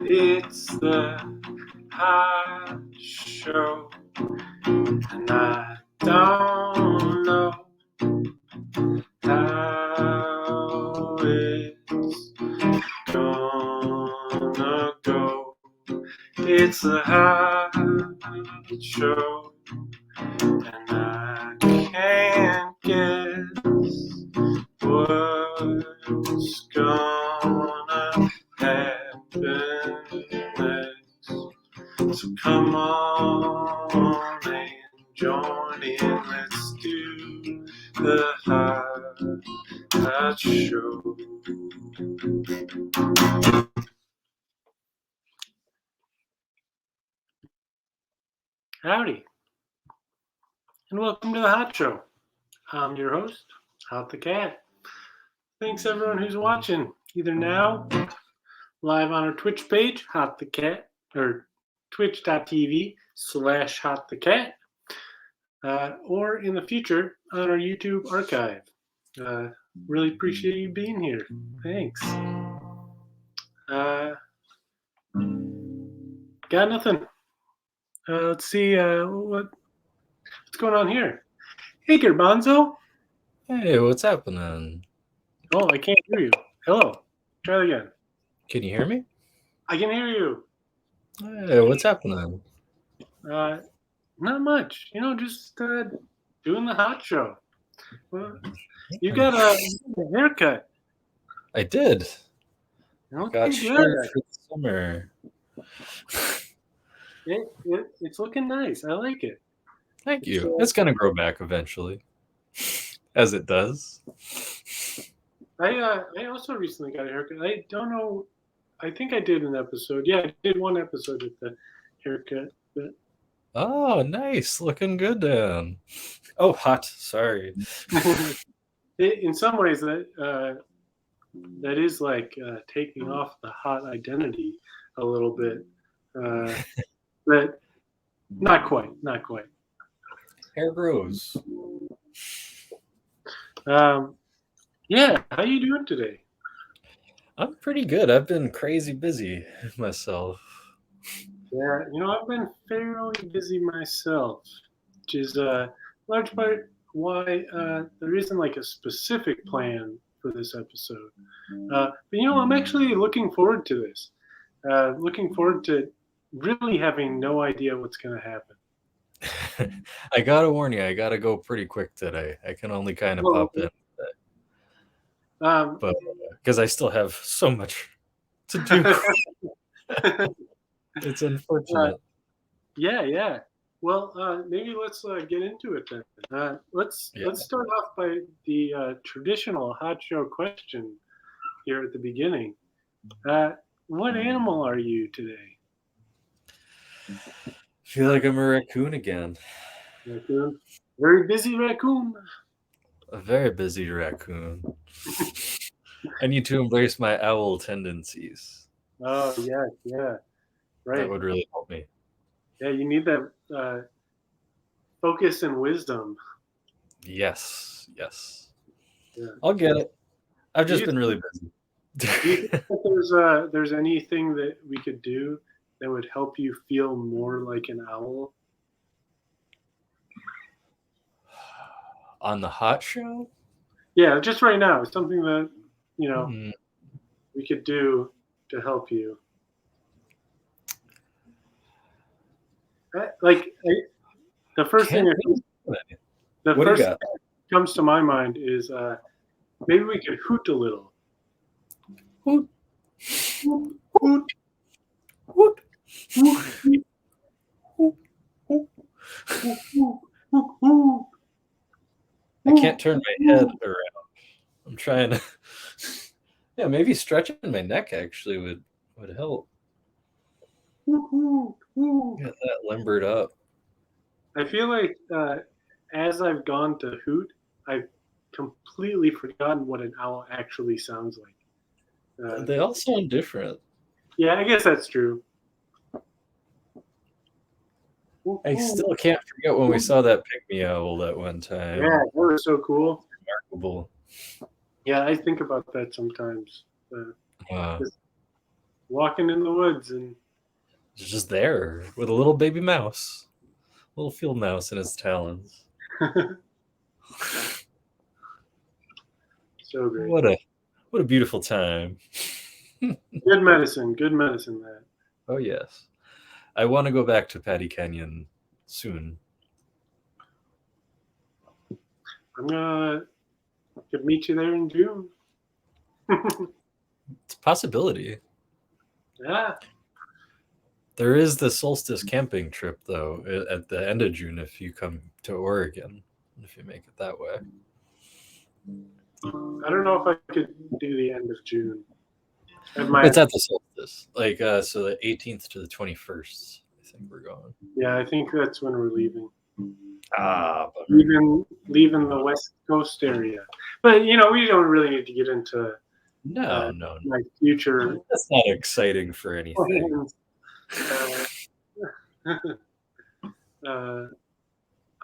It's the hot show, and I don't know how it's gonna go. It's the hot show, and I can't guess what's gonna happen next. So come on and join in. Let's do the hot show. Howdy, and welcome to the Hot Show. I'm your host, Hot the Cat. Thanks everyone who's watching, either now, live on our Twitch page, Hot the Cat, or twitch.tv/Hot the Cat, or in the future on our YouTube archive. Really appreciate you being here. Thanks. Got nothing. Let's see what's going on here. Hey, garbanzo. Hey, what's happening? Oh, I can't hear you. Hello. Try it again. Can you hear me? I can hear you. Hey, what's happening? Not much. Just doing the hot show. Well, you got a haircut. I did. Okay, Got good. short for the summer. It's looking nice. I like it. Thank you. It's gonna grow back eventually, as it does. I also recently got a haircut. I don't know. I think I did an episode. Yeah, I did one episode with the haircut. But Oh, nice. Looking good, Dan. Oh, hot. Sorry. in some ways, that is like taking off the hot identity a little bit. But not quite. Hair grows. Yeah, how you doing today? I'm pretty good. I've been crazy busy myself. Yeah, I've been fairly busy myself, which is large part why there isn't like a specific plan for this episode. But I'm actually looking forward to this. Looking forward to really having no idea what's going to happen. I gotta warn you, I gotta go pretty quick today. I can only kind of pop in. But because I still have so much to do. It's unfortunate. Yeah. Well, maybe let's get into it then. Let's start off by the traditional hot show question here at the beginning. What animal are you today? I feel like I'm a raccoon again. Raccoon. Very busy raccoon. A very busy raccoon. I need to embrace my owl tendencies. Oh, yeah. Right. That would really help me. Yeah, you need that focus and wisdom. Yes. Yeah. I'll get it. I've just been really busy. Do you think that there's anything that we could do that would help you feel more like an owl? On the hot show? Yeah, just right now. Something that, we could do to help you. The first thing that comes to my mind is maybe we could hoot a little. Hoot. Hoot. Hoot. I can't turn my head around. I'm trying to. Yeah, maybe stretching my neck actually would help. Get that limbered up. I feel like as I've gone to hoot, I've completely forgotten what an owl actually sounds like. They all sound different. Yeah, I guess that's true. I still can't forget when we saw that pygmy owl that one time. Yeah, that was so cool. Unbelievable. Yeah, I think about that sometimes. Uh, Just walking in the woods and it's just there with a little baby mouse, little field mouse in his talons. so great. What a beautiful time. Good medicine, that. Oh yes, I want to go back to Patty Canyon soon. I'm gonna could meet you there in June. It's a possibility. Yeah. There is the solstice camping trip though at the end of June if you come to Oregon, if you make it that way. I don't know if I could do the end of June. It's at the solstice, like so the 18th to the 21st. I think we're going. Yeah, I think that's when we're leaving. Bummer. Leaving the West Coast area. But we don't really need to get into No. my future That's not exciting for anything.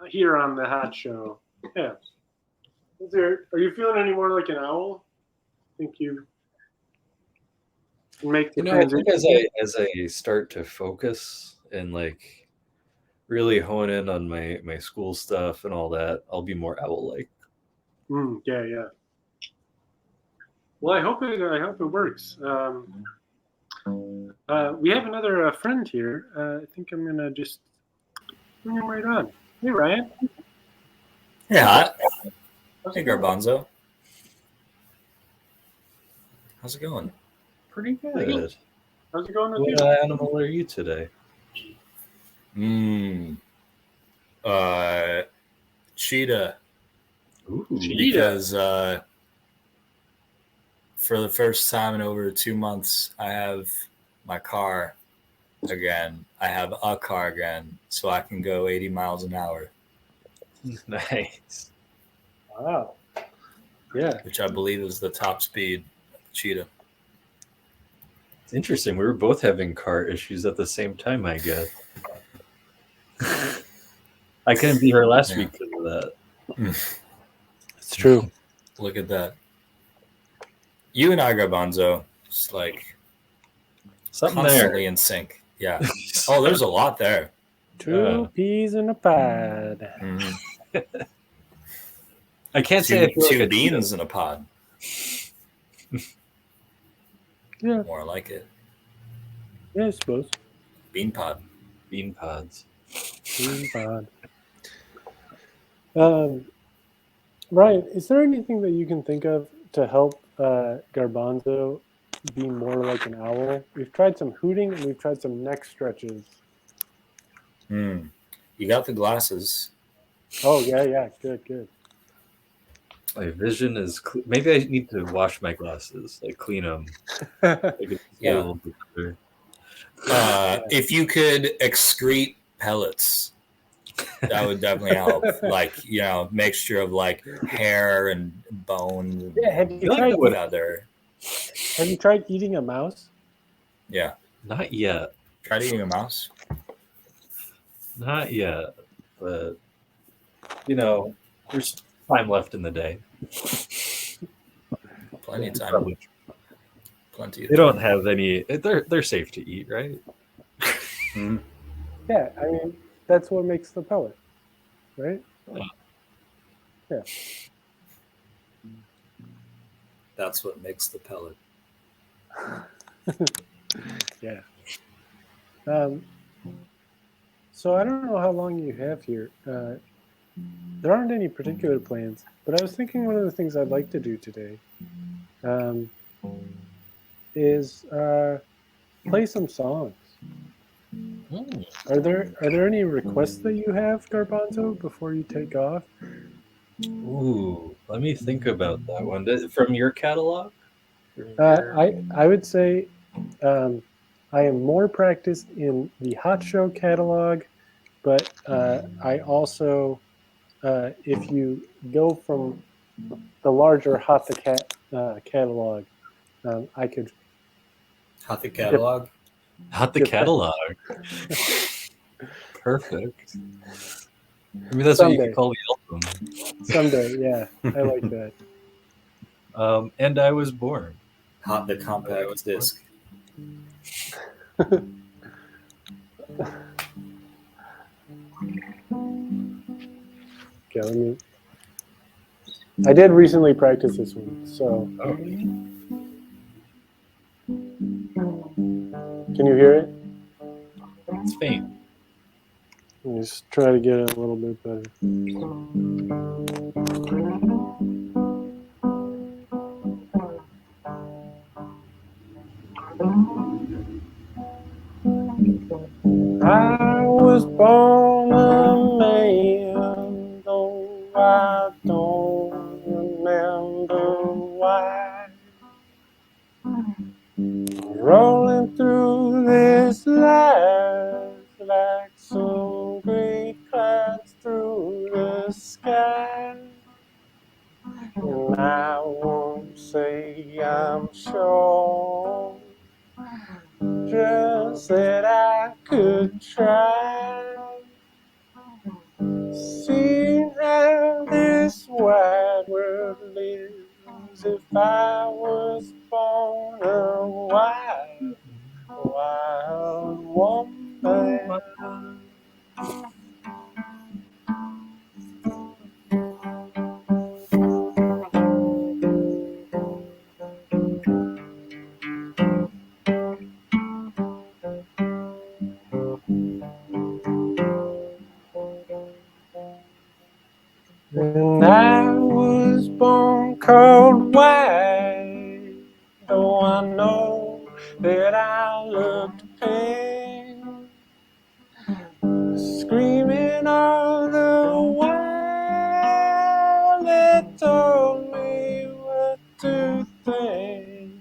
Here on the Hot Show. Yeah. Are you feeling any more like an owl? I think you can make the transition. I think as I start to focus and like really hone in on my school stuff and all that, I'll be more owl-like. Yeah. Well, I hope it works. We have another friend here. I think I'm gonna just bring him right on. Hey, Ryan. Yeah. Hey, Garbanzo. How's it going? Pretty good. How's it going with you? What animal are you today? Cheetah. Ooh. Because for the first time in over 2 months, I have my car again. I have a car again, so I can go 80 miles an hour. Nice. Wow. Yeah. Which I believe is the top speed of Cheetah. It's interesting. We were both having car issues at the same time, I guess. I couldn't be here last week because of that. It's true. Look at that. You and I, Garbanzo, just like Something constantly there. in sync. Yeah. Oh, there's a lot there. 2 peas in a pod. Mm-hmm. I can't say I feel two like beans in a pod. Yeah. More like it. Yeah, I suppose. Bean pod. Bean pods. Bean pod. Ryan, is there anything that you can think of to help Garbanzo be more like an owl? We've tried some hooting and we've tried some neck stretches. You got the glasses. Oh, yeah. Good. My vision is maybe I need to wash my glasses, like clean them. Yeah. A little bit better. If you could excrete pellets, that would definitely help. Like, mixture of like hair and bones. Yeah, have you tried eating a mouse? Yeah. Not yet. Tried eating a mouse? Not yet. But there's time left in the day. Plenty of time. Plenty of They time. don't have any. They're safe to eat, right? Yeah, I mean that's what makes the pellet, right? Yeah. That's what makes the pellet. Yeah. So I don't know how long you have here. There aren't any particular plans, but I was thinking one of the things I'd like to do today is play some songs. Are there any requests that you have, Garbanzo, before you take off? Ooh, let me think about that one. From your catalog? I would say I am more practiced in the Hot Show catalog, but I also, if you go from the larger Hot the Cat catalog, I could. Hot the catalog? Hot the catalog. Perfect. Maybe that's what you Someday. could call me, Elton. Someday, yeah, I like that. And I was born. The compact disc. Okay, let me. I did recently practice this one, so Oh, can you hear it? it's faint. Let me just try to get it a little bit better. I was born a man, though I don't remember why. Rolling through this life like some great clouds through the sky. And I won't say I'm sure, just that I could try. Seeing how this wide world lives, if I was born a wild woman. And I was born cold white, though I know that I looked pink, screaming all the while. They told me what to think,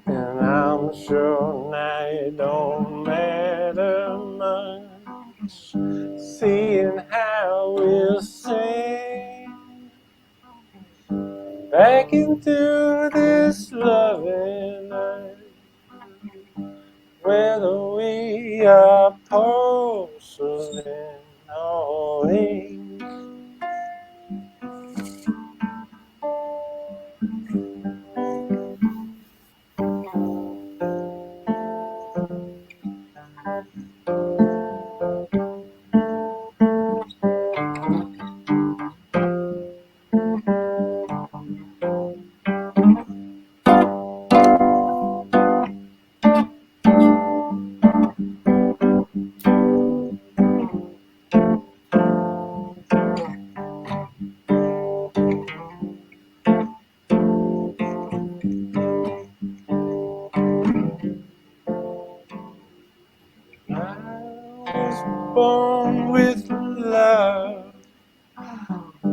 and I'm sure now it don't matter much, seeing how we'll sing back into this loving night, whether we are porcelain or ink. I was born with love,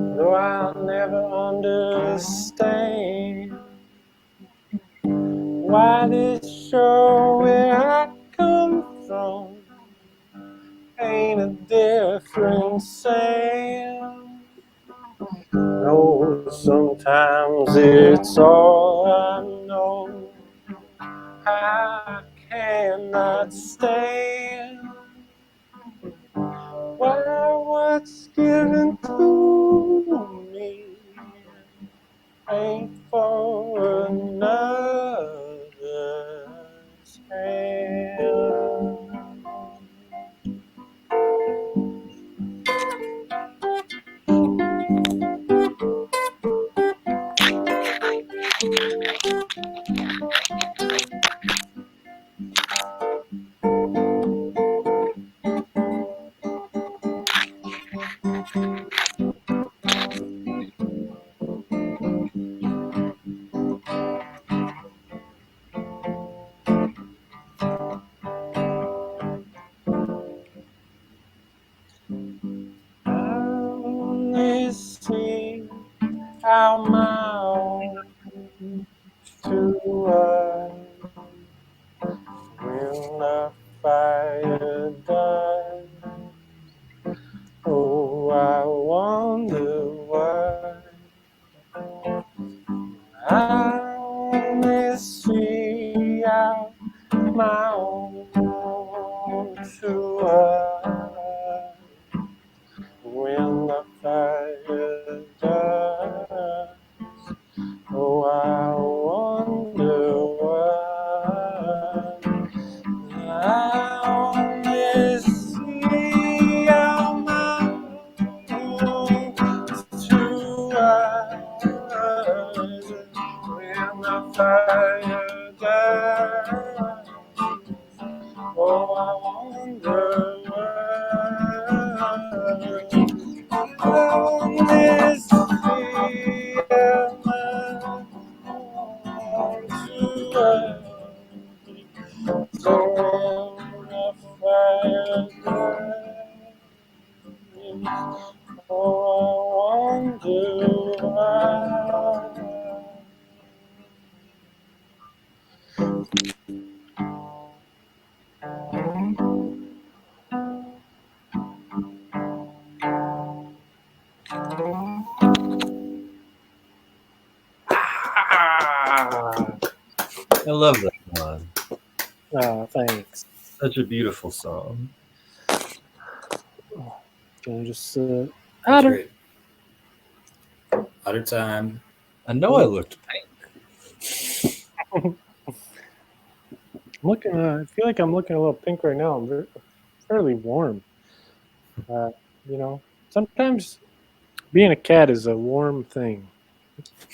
though I'll never understand why this shore where I come from ain't a different sand. No, sometimes it's all I know. I cannot stand. Why what's given to me ain't for another's hand. I only see how my own to us when the fire dies. Oh, I wonder why. I only see how my own to us fire dies. Oh, I wonder why on this field so the fire dies. Oh, I wonder why. I love that one. Oh, thanks. Such a beautiful song. Can I just That's Otter. great. Otter time. I know I looked pink. Looking, I feel like I'm looking a little pink right now. I'm fairly warm. You know, sometimes being a cat is a warm thing.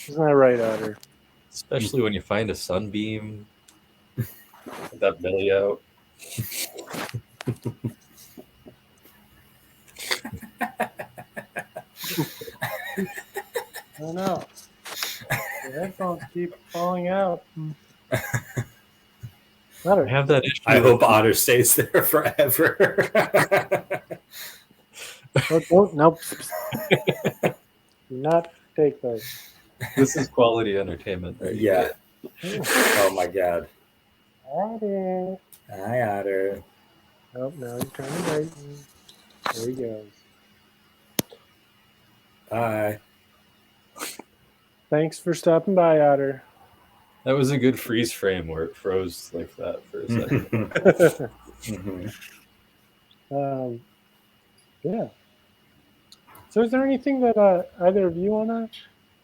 Isn't that right, Otter? Especially when you find a sunbeam with that belly out. I don't know. The headphones keep falling out. I Otter, have that issue. I hope Otter stays there forever. don't nope. Do not take those. This is quality entertainment. Right? Yeah. Oh my God. Otter. Hi, Otter. Oh, now you're trying to wait. There he goes. Bye. Thanks for stopping by, Otter. That was a good freeze frame where it froze like that for a second. Yeah. So is there anything that either of you want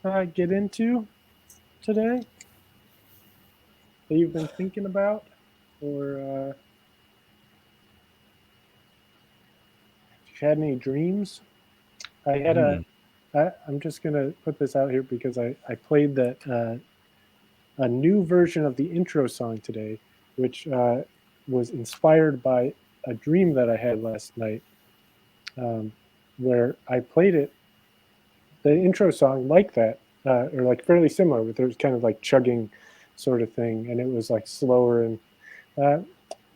to get into today that you've been thinking about? Or have you had any dreams? I had I'm just going to put this out here because I played that a new version of the intro song today, which was inspired by a dream that I had last night, where I played it, the intro song like that, or like fairly similar, but there was kind of like chugging sort of thing, and it was like slower, and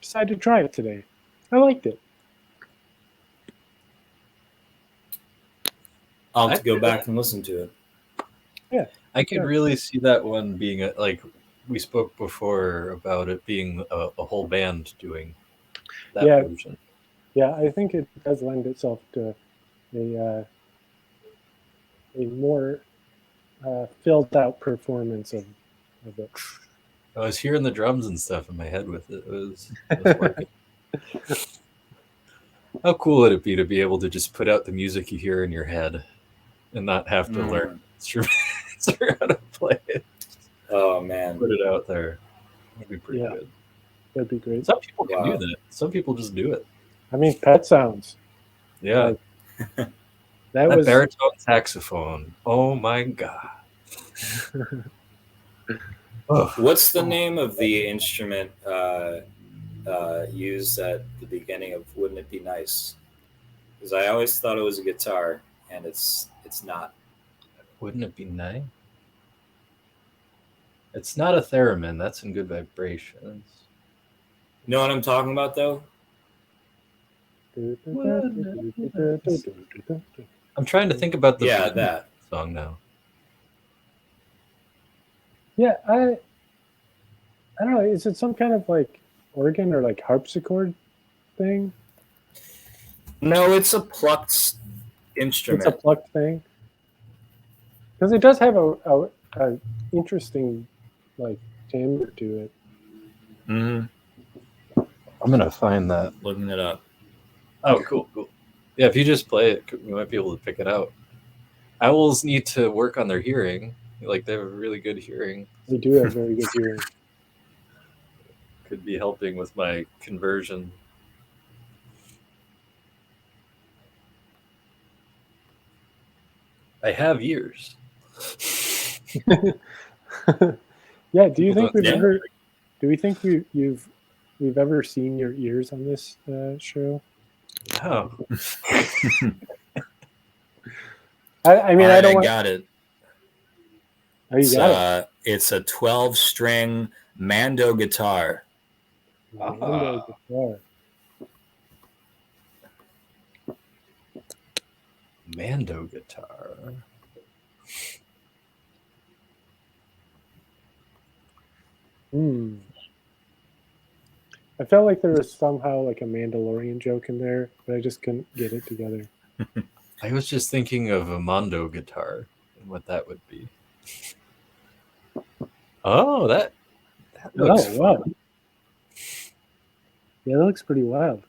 decided to try it today. I liked it. I'll have to go back and listen to it. Yeah. I could really see that one being like we spoke before about it being a whole band doing that version. Yeah, I think it does lend itself to a more filled out performance of it. I was hearing the drums and stuff in my head with it. It was working. How cool would it be to be able to just put out the music you hear in your head and not have to learn instruments or how to play it? Oh man, put it out there. That'd be pretty good. That'd be great. Some people can do that. Some people just do it. I mean, Pet Sounds. Yeah. Like, that was baritone saxophone. Oh my God. What's the name of the instrument used at the beginning of Wouldn't It Be Nice? Because I always thought it was a guitar, and it's not. Wouldn't it be nice? It's not a theremin. That's in Good Vibrations. You know what I'm talking about, though? I'm trying to think about the that song now. Yeah, I don't know. Is it some kind of like organ or like harpsichord thing? No, it's a plucked instrument. It's a plucked thing. Because it does have a interesting like timbre to it. Mm-hmm. I'm gonna find that. Looking it up. Oh, cool. Yeah, if you just play it, we might be able to pick it out. Owls need to work on their hearing. Like, they have a really good hearing. They do have very good hearing. Could be helping with my conversion. I have ears. Yeah. Do you People think we've Yeah. ever? Do we think we've ever seen your ears on this show? Oh, I mean, All I right, don't I want. got it. Oh, you got it. It's a 12-string Mando guitar. Mando guitar. Mando guitar. I felt like there was somehow like a Mandalorian joke in there, but I just couldn't get it together. I was just thinking of a Mondo guitar and what that would be. Oh, that looks Oh, fun. wow. Yeah, that looks pretty wild.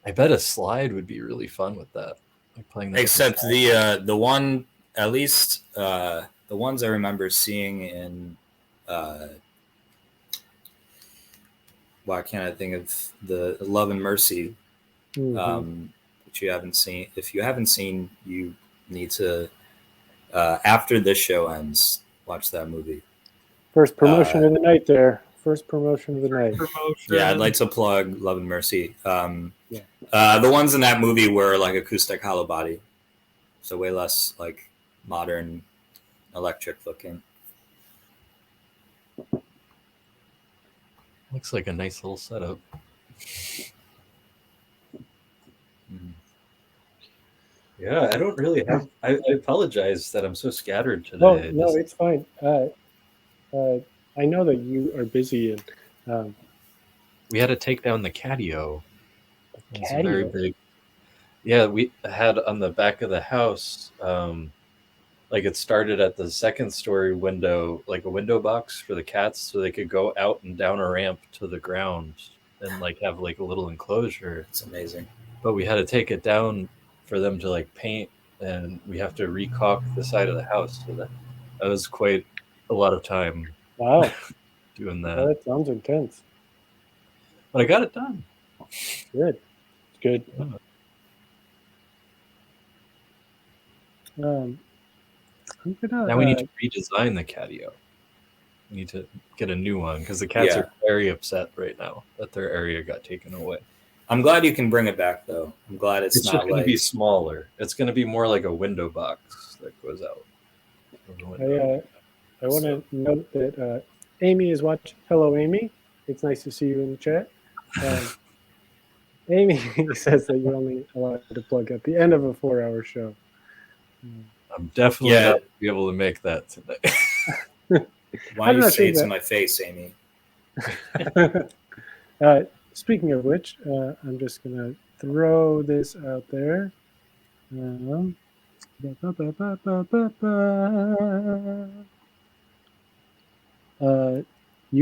I bet a slide would be really fun with that. Like playing that. Except the one, at least the ones I remember seeing in why can't I think of the Love and Mercy, which you haven't seen. If you haven't seen, you need to after this show ends, watch that movie. First promotion of the night there. First promotion of the night. Yeah, I'd like to plug Love and Mercy. Yeah. The ones in that movie were like acoustic hollow body, so way less like modern electric looking. Looks like a nice little setup. Yeah, I don't really have. I apologize that I'm so scattered today. Oh, no, it's fine. I know that you are busy, and we had to take down the catio. It's a very catio. big. Yeah, we had on the back of the house. Like it started at the second story window, like a window box for the cats, so they could go out and down a ramp to the ground and like have like a little enclosure. It's amazing. But we had to take it down for them to like paint, and we have to recaulk the side of the house. So that was quite a lot of time. Wow. Doing that. Oh, that sounds intense. But I got it done. Good. Good. Now we need to redesign the catio. We need to get a new one because the cats are very upset right now that their area got taken away. I'm glad you can bring it back, though. I'm glad it's not just going like to be smaller. It's going to be more like a window box that goes out. I want to note that Amy is watching. Hello, Amy. It's nice to see you in the chat. Amy says that you're only allowed to plug at the end of a 4-hour show. I'm definitely not going to be able to make that today. Why don't you say it to my face, Amy? Speaking of which, I'm just going to throw this out there. You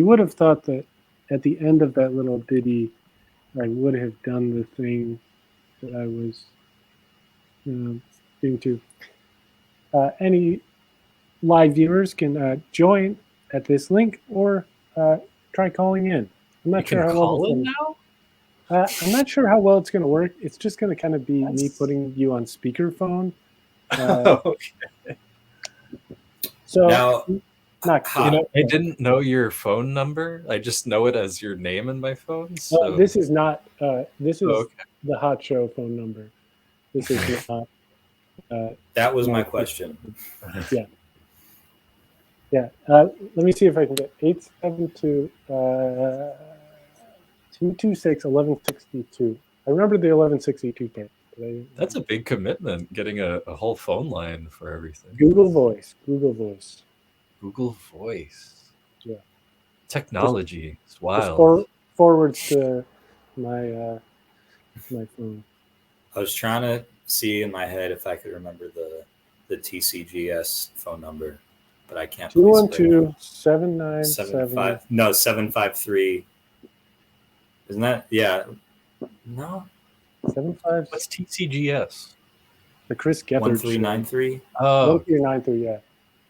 would have thought that at the end of that little ditty, I would have done the thing that I was doing too. Any live viewers can join at this link or try calling in. I'm not sure how well it's now. I'm not sure how well it's going to work. It's just going to kind of be me putting you on speakerphone. Okay. So now, I didn't know your phone number. I just know it as your name in my phone. So. This is not. This is the Hot Show phone number. This is not. That was my question. Yeah. Yeah. Let me see if I can get 872 226 1162. I remember the 1162 part. That's a big commitment, getting a whole phone line for everything. Google Voice. Google Voice. Google Voice. Yeah. Technology. It's wild. Forwards to my my phone. I was trying to see in my head if I could remember the TCGS phone number, but I can't. 212-797. No, 753. Isn't that? Yeah. No. 75. What's TCGS? The Chris Gethard 1393. Oh, 1393. Yeah.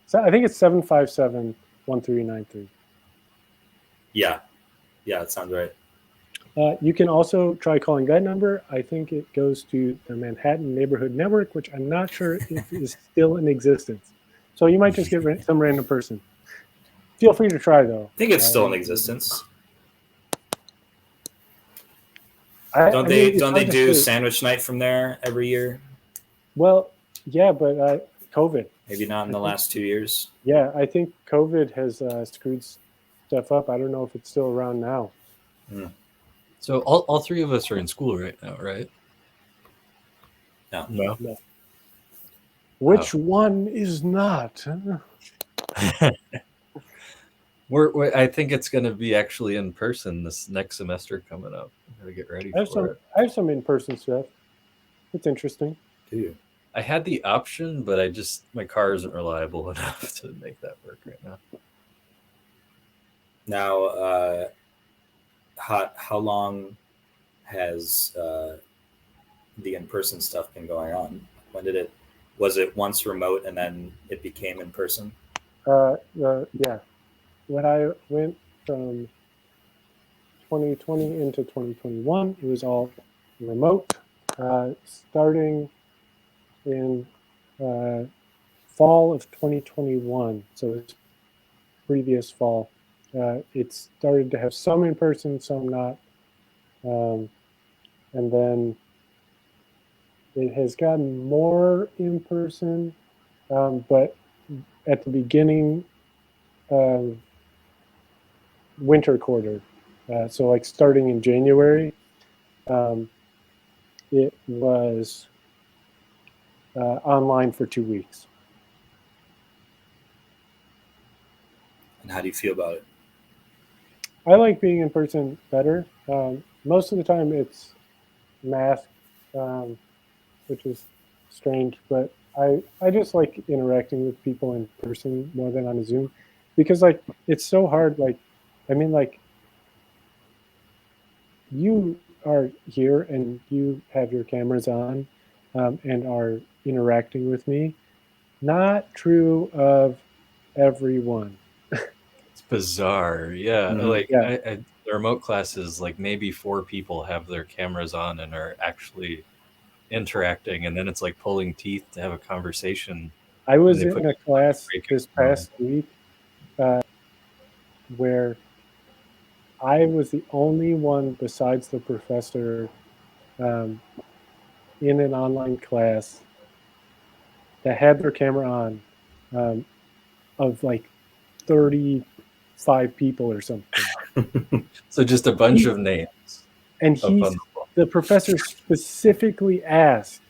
So I think it's 757-1393. Yeah. Yeah, that sounds right. You can also try calling that number. I think it goes to the Manhattan Neighborhood Network, which I'm not sure if is still in existence. So you might just get some random person. Feel free to try though. I think it's still in existence. Don't it's they hard to do say. sandwich night from there every year? Well, yeah, but COVID. Maybe not in the last 2 years. Yeah, I think COVID has screwed stuff up. I don't know if it's still around now. So all three of us are in school right now, right? No. Which one is not? I think it's going to be actually in person this next semester coming up. I gotta get ready for it. I have some in-person stuff. It's interesting. Do you? I had the option, but my car isn't reliable enough to make that work right now. Now, how long has the in-person stuff been going on? Was it once remote and then it became in person? Yeah. When I went from 2020 into 2021, it was all remote. Starting in fall of 2021, so it's previous fall, it started to have some in person, some not, and then it has gotten more in person, but at the beginning of winter quarter, so like starting in January, it was online for 2 weeks. And how do you feel about it? I like being in person better. Most of the time it's masked, which is strange, but I just like interacting with people in person more than on a Zoom, because like it's so hard. Like, I mean, like you are here and you have your cameras on and are interacting with me. Not true of everyone. It's bizarre. Yeah. Mhm. Like Yeah. the remote classes, like maybe 4 people have their cameras on and are actually interacting, and then it's like pulling teeth to have a conversation. I was they in put a class break this it down. past week where I was the only one besides the professor in an online class that had their camera on, of like 35 people or something. So just a bunch of names. And up on the wall. the professor specifically asked,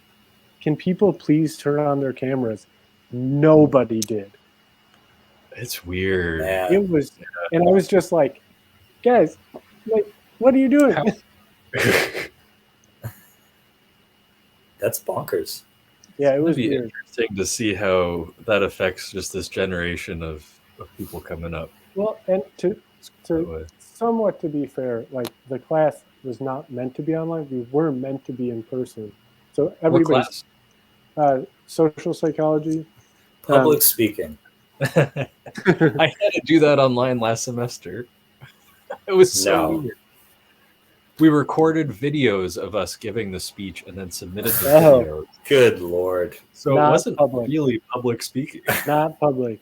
can people please turn on their cameras? Nobody did. It's weird. Man. It was, and I was just like, guys, like, what are you doing? That's bonkers. Yeah, it It'd was be weird. interesting to see how that affects just this generation of people coming up. Well, and that way. to somewhat to be fair, like the class was not meant to be online. We were meant to be in person. So What everybody's class? Social psychology. Public speaking. I had to do that online last semester. It was so weird. We recorded videos of us giving the speech and then submitted the videos. Good Lord. So Not it wasn't public. really public speaking. Not public.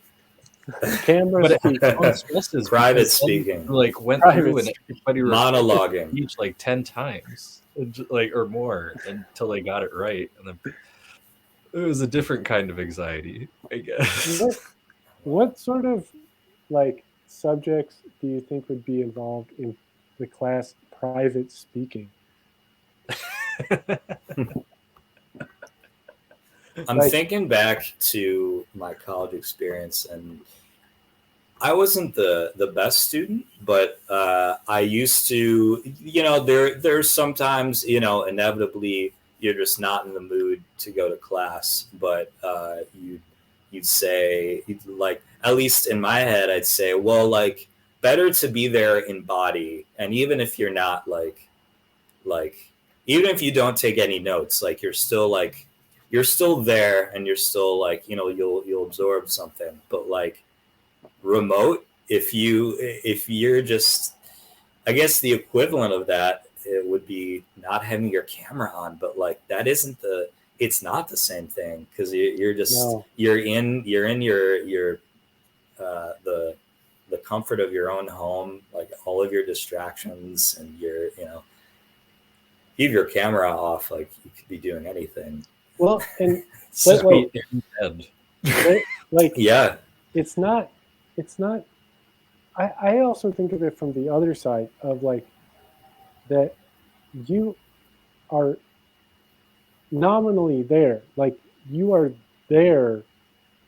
Camera But speak. it stresses Private because then, speaking. like went Private through and speak. everybody Monologuing. speech like 10 times, like or more, until they got it right. And then it was a different kind of anxiety, I guess. What sort of like subjects do you think would be involved in the class private speaking? I'm thinking back to my college experience, and I wasn't the best student, but I used to, there's sometimes, inevitably you're just not in the mood to go to class, but you'd say, like, at least in my head, I'd say, well, like, better to be there in body, and even if you're not like even if you don't take any notes, like you're still there, and you're still like, you'll absorb something. But like remote, if you're just, I guess the equivalent of that, it would be not having your camera on, but like that isn't it's not the same thing, because you're just you're in your the the comfort of your own home, like all of your distractions and your, leave your camera off, like you could be doing anything. Well, and So like, in bed. like Yeah. it's not. I also think of it from the other side of like that you are nominally there, like you are there,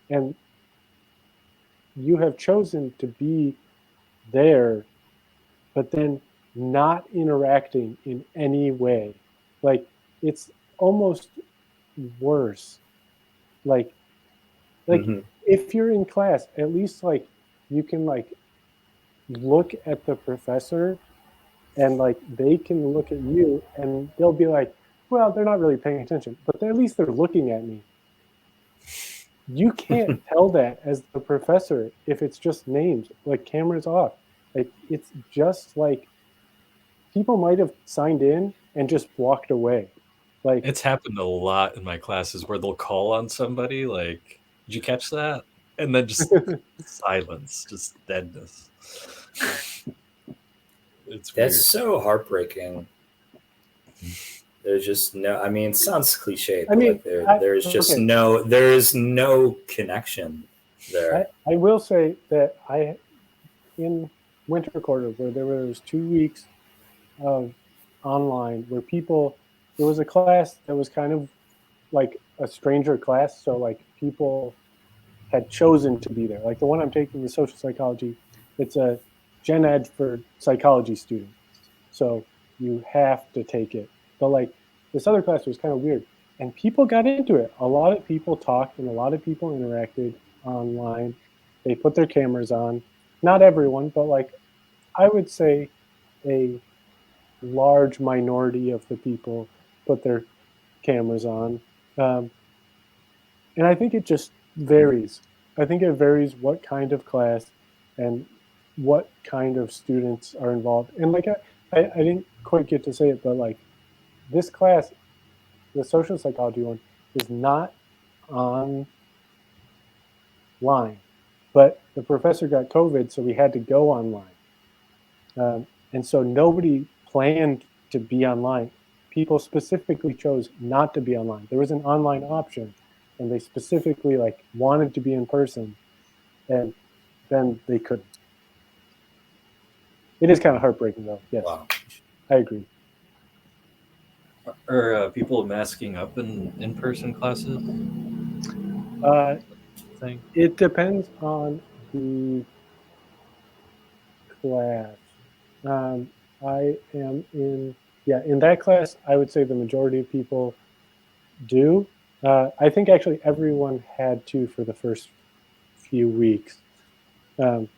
and you have chosen to be there, but then not interacting in any way. Like it's almost worse. Like Mhm. if you're in class, at least like you can like look at the professor and like they can look at you and they'll be like, well, they're not really paying attention, but at least they're looking at me. You can't tell that as the professor if it's just names, like cameras off. Like it's just like people might have signed in and just walked away. Like It's happened a lot in my classes where they'll call on somebody like, "Did you catch that?" And then just silence, just deadness. It's That's weird. so heartbreaking. There's just no, I mean, it sounds cliche, but I mean, like there's just okay. there is no connection there. I will say that in winter quarter where there was 2 weeks of online where there was a class that was kind of like a stranger class, so like people had chosen to be there. Like the one I'm taking, the social psychology, it's a gen ed for psychology students, so you have to take it. But like this other class was kind of weird, and people got into it. A lot of people talked and a lot of people interacted online. They put their cameras on. Not everyone, but like I would say a large minority of the people put their cameras on. And I think it just varies. I think it varies what kind of class and what kind of students are involved. And like I didn't quite get to say it, but like this class, the social psychology one, is not online. But the professor got COVID, so we had to go online. And so nobody planned to be online. People specifically chose not to be online. There was an online option, and they specifically like wanted to be in person, and then they couldn't. It is kind of heartbreaking, though. Yes, Wow. I agree. Are people masking up in in-person classes? Thing? It depends on the class. I am in that class. I would say the majority of people do. I think actually everyone had to for the first few weeks. And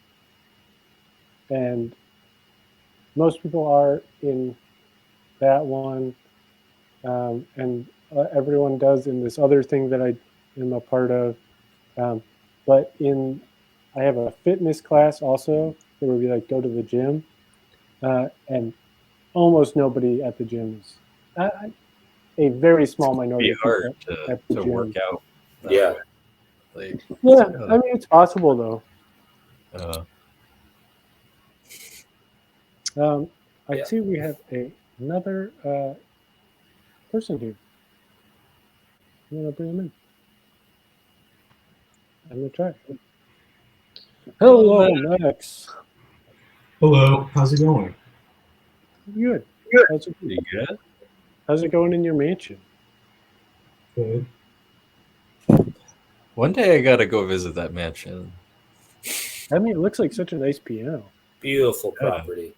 most people are in that one. And everyone does in this other thing that I am a part of. But I have a fitness class also where we like go to the gym, and almost nobody at the gym is. A very small minority Be of people hard at the to gym. work out. Yeah. Like, Yeah, I mean it's possible though. I Yeah. see we have another person here. I'm gonna bring him in. I'm gonna try. Hello, Max. Hello, how's it going? Good. pretty good. How's it going in your mansion? Good. One day I gotta go visit that mansion. I mean, it looks like such a nice piano. Beautiful property.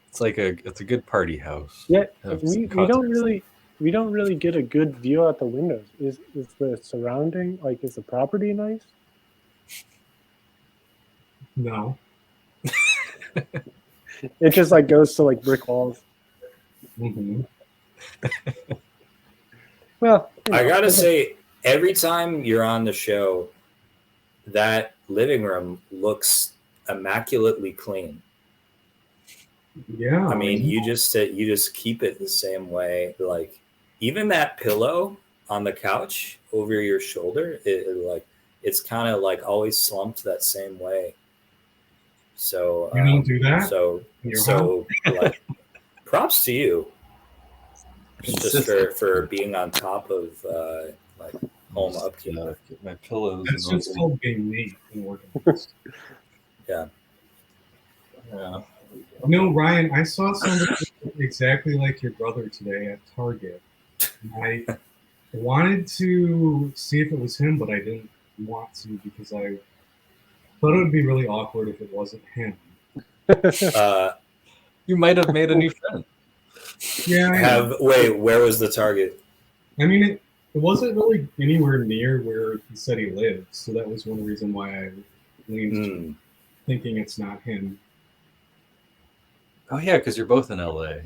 It's a good party house. Yeah, Have we some don't concerts. really get a good view out the windows. Is the surrounding is the property nice? No. It just like goes to like brick walls. Mm-hmm. Well, I gotta say, every time you're on the show, that living room looks immaculately clean. Yeah. I mean, you just keep it the same way. Like even that pillow on the couch over your shoulder, it like it's kind of like always slumped that same way. So You don't do that? So In your so like, props to you just Consistent. for being on top of like home upkeep. Get my pillows. That's in just order. called being neat and organized. Yeah. Yeah. No, Ryan, I saw somebody exactly like your brother today at Target. I wanted to see if it was him, but I didn't want to because I thought it would be really awkward if it wasn't him. You might have made a new friend. Yeah, Where was the Target? I mean, it wasn't really anywhere near where he said he lived, so that was one reason why I leaned to thinking it's not him. Oh yeah, because you're both in LA.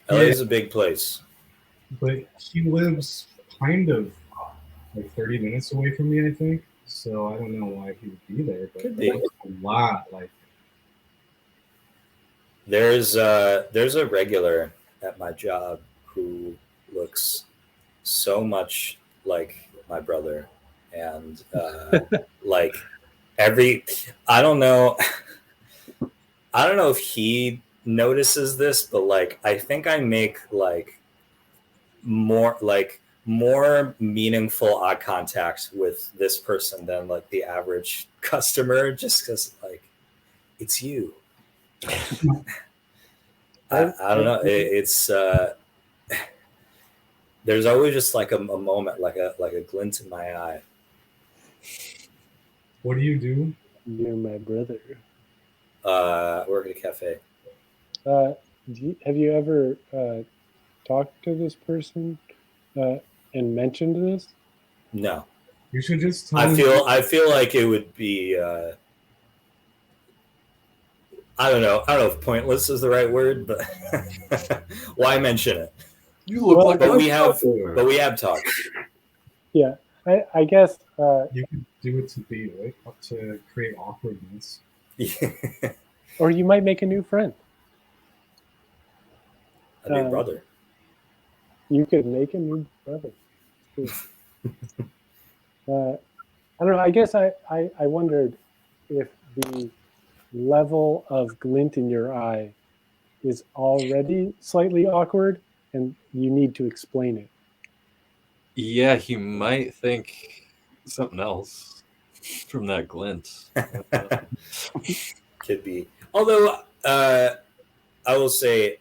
LA is a big place. But he lives kind of like 30 minutes away from me, I think. So I don't know why he would be there, but Could be. it looks a lot like There's a regular at my job who looks so much like my brother, and like I don't know if he notices this, but like I think I make like more meaningful eye contact with this person than like the average customer, just because like it's you. I don't know. It's there's always just like a moment, like a glint in my eye. What do you do? You're my brother. Work at a cafe. Have you ever talked to this person and mentioned this? No, You should just tell I him. feel like it would be. I don't know if pointless is the right word, but why mention it? You look Well, like But my we have brother. talked. Yeah, I guess. You could do it to be right up to create awkwardness. Or you might make a new friend. I'd be a brother. You could make a new brother. I don't know. I guess I wondered if the level of glint in your eye is already slightly awkward and you need to explain it. Yeah, he might think something else from that glint. Could be. Although I will say,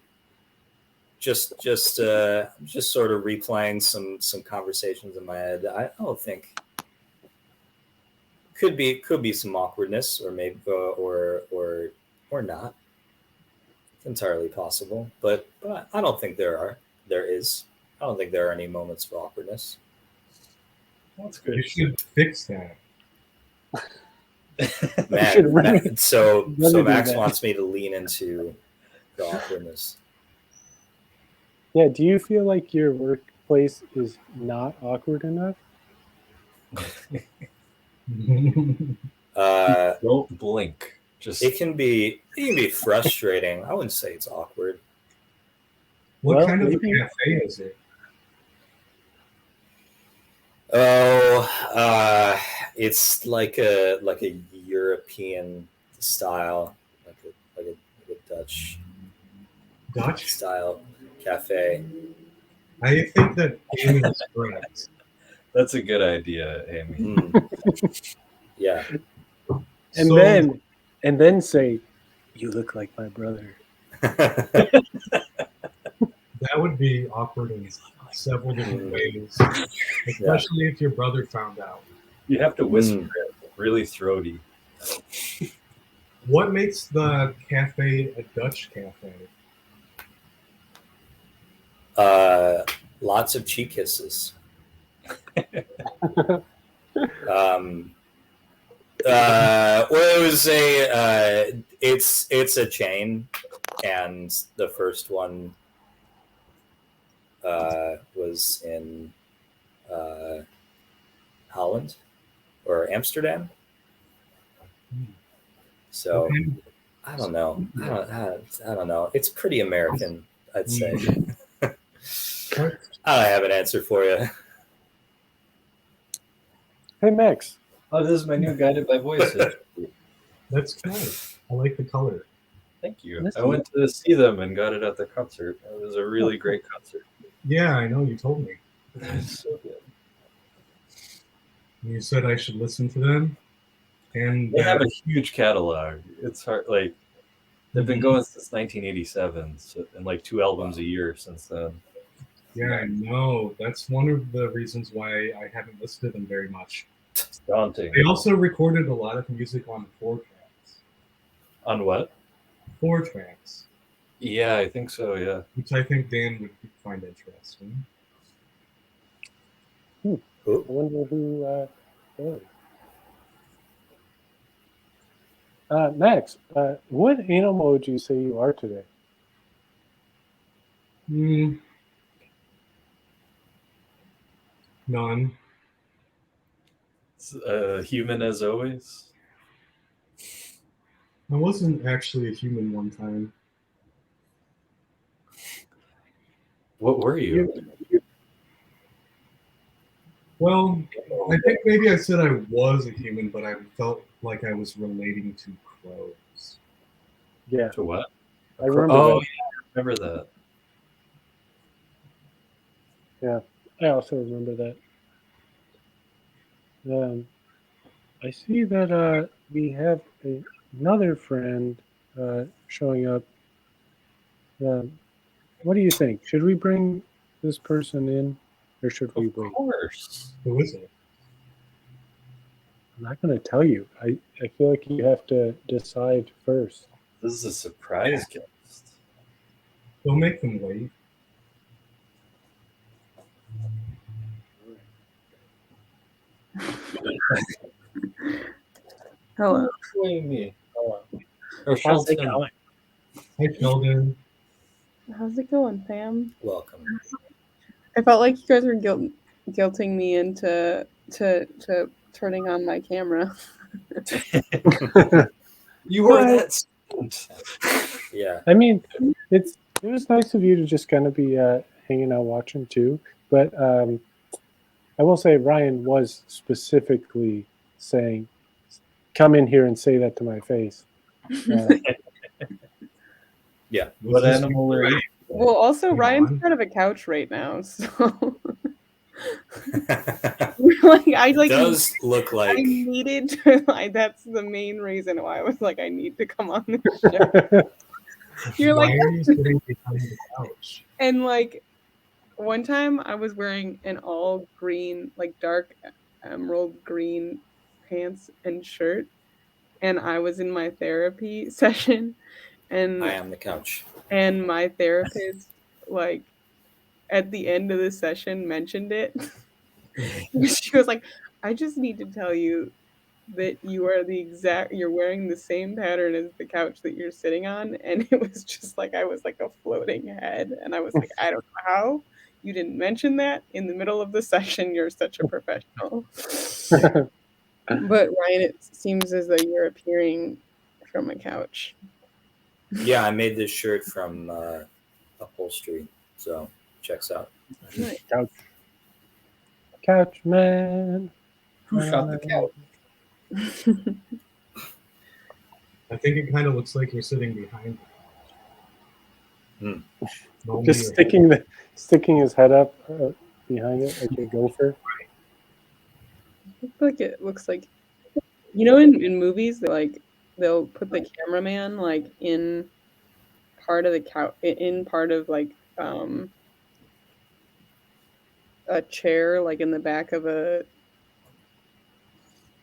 just sort of replaying some conversations in my head. I don't think could be some awkwardness, or maybe or not. It's entirely possible, but I don't think there is. I don't think there are any moments of awkwardness. That's good. You should fix that. Matt, so remedy Max that. wants me to lean into the awkwardness. Yeah, do you feel like your workplace is not awkward enough? Don't blink. Just It can be frustrating. I wouldn't say it's awkward. What Well, kind of a maybe- cafe is it? Oh, it's like a European style, like a Dutch style cafe. I think that Amy is correct. that's a good idea, Amy. Yeah. And So- then say, "You look like my brother." That would be awkward in several different ways, especially if your brother found out. You have to whisper it, really throaty. What makes the cafe a Dutch cafe? Lots of cheek kisses. Well, it was it's a chain, and the first one was in Holland or Amsterdam. So I don't know. I don't know. It's pretty American, I'd say. I don't have an answer for you. Hey Max, Oh, this is my new guided by voices. That's nice. I like the color. Thank you. That's I went to see them and got it at the concert. It was a really great concert. Yeah, I know. You told me. It was so good. You said I should listen to them. And They have a huge catalog. It's hard. Like they've been Mhm. going since 1987, so, and like 2 albums a year since then. Yeah, I know. That's one of the reasons why I haven't listened to them very much. It's daunting. They also recorded a lot of music on 4 tracks. On what? 4 tracks, Yeah, I think so. Yeah. which I think Dan would find interesting. I wonder who that is. Max, what animal would you say you are today? None. It's, human as always. I wasn't actually a human one time. What were you? Well, I think maybe I said I was a human, but I felt like I was relating to crows. Yeah, To what? I remember Oh, that. yeah, I remember that. Yeah, I also remember that. I see that we have another friend showing up. What do you think? Should we bring this person in, or should we Of wait? course. Who is it? I'm not going to tell you. I feel like you have to decide first. This is a surprise guest. Don't make them wait. Hello. Blame me. Or How's it Shelton. going? Hi, Sheldon. How's it going, fam? Welcome. I felt like you guys were guilting me into to turning on my camera. You were What? that student. Yeah. I mean, it was nice of you to just kind of be hanging out watching too. But I will say Ryan was specifically saying, "Come in here and say that to my face." Yeah. What animal were you? Well, also Hang Ryan's on. part of a couch right now, so like I like does look I like needed to like that's the main reason why I was like I need to come on this show. You're Why like are you sitting behind the couch? and like one time I was wearing an all green, like dark emerald green pants and shirt, and I was in my therapy session, and I am the couch. and my therapist like at the end of the session mentioned it. She was like, I just need to tell you that you're wearing the same pattern as the couch that you're sitting on. And it was just like I was like a floating head. And I was like, I don't know how you didn't mention that in the middle of the session. You're such a professional. But Ryan, it seems as though you're appearing from a couch. Yeah, I made this shirt from upholstery, so checks out. Nice. Couch man. Who shot the couch? I think it kind of looks like you're sitting behind the couch. Normally Just you're- sticking his head up behind it like a gopher. I feel like it looks like, you know, in movies they'll put the cameraman like in part of the couch, in part of like a chair, like in the back of a,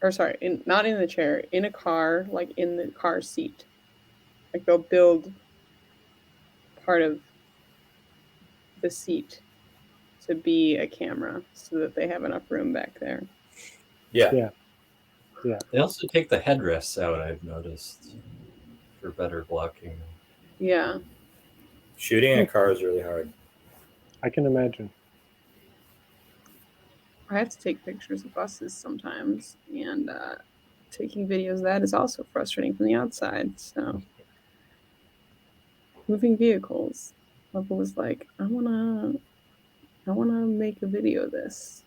or sorry, not in the chair, in a car, like in the car seat. Like they'll build part of the seat to be a camera so that they have enough room back there. Yeah. They also take the headrests out, I've noticed, for better blocking. Yeah. Shooting a car is really hard. I can imagine. I have to take pictures of buses sometimes, and taking videos of that is also frustrating from the outside. So, moving vehicles. Level was like, I wanna make a video of this.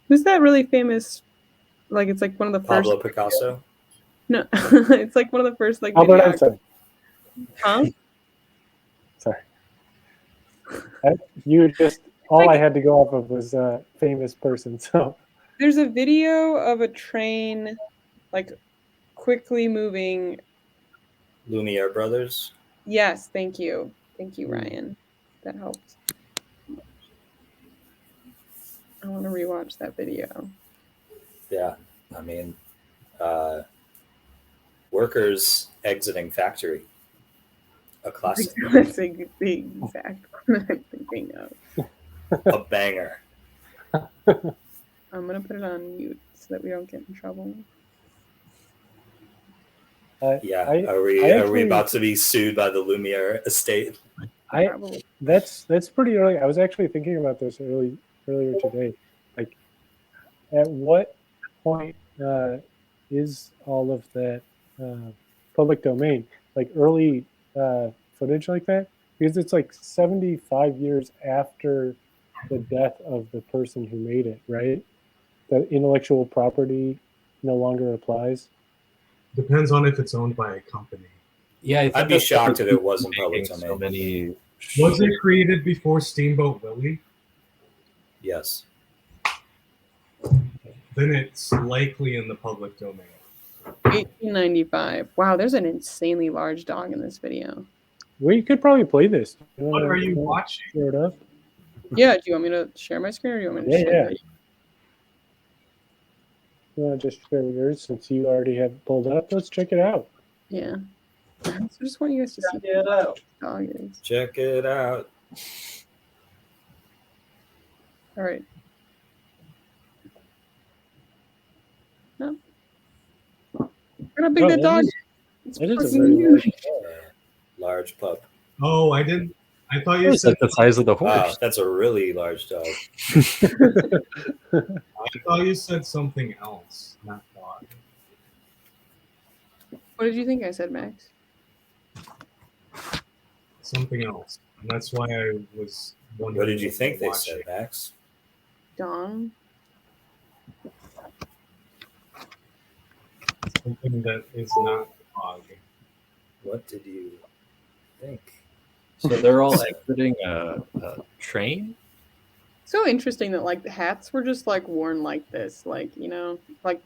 Who's that really famous Like it's like one of the first. Pablo Picasso. No, it's like one of the first like. Albert videos. Einstein. Huh? Sorry. You just all I had to go off of was a famous person. So There's a video of a train, like quickly moving. Lumiere brothers. Yes, thank you, Ryan. That helped. I want to rewatch that video. Yeah, I mean, workers exiting factory. A classic. That's the exact one I'm thinking of. A banger. I'm gonna put it on mute so that we don't get in trouble. Yeah, I are we actually- about to be sued by the Lumiere estate? Probably. that's pretty early. I was actually thinking about this earlier today. Like, at what point is all of that public domain? Like early footage like that? Because it's like 75 years after the death of the person who made it, right? That intellectual property no longer applies. Depends on if it's owned by a company. Yeah, I think I'd be that's shocked why if it wasn't people public making domain. So many. Was it created before Steamboat Willie? Yes. Then it's likely in the public domain. 1895. Wow, there's an insanely large dog in this video. We could probably play this. What are you watching? Share it up. Yeah, do you want me to share my screen or do you want me to share Yeah. it? You want to just share yours since you already have it pulled up? Let's check it out. Yeah. So I just want you guys to see Check it out. what the dog is. Check it out. All right. No. Look how big Oh, that dog is. It's That is a fucking very huge. Large pup. Oh, I didn't. I thought you It's said. like the size of the Wow, horse. that's a really large dog. I thought you said something else, not dog. What did you think I said, Max? Something else, and that's why I was wondering. What did you think they watching. said, Max? Dong? Something that is not dog. What did you think? So they're all exiting a train. So interesting that like the hats were just like worn like this, like you know, like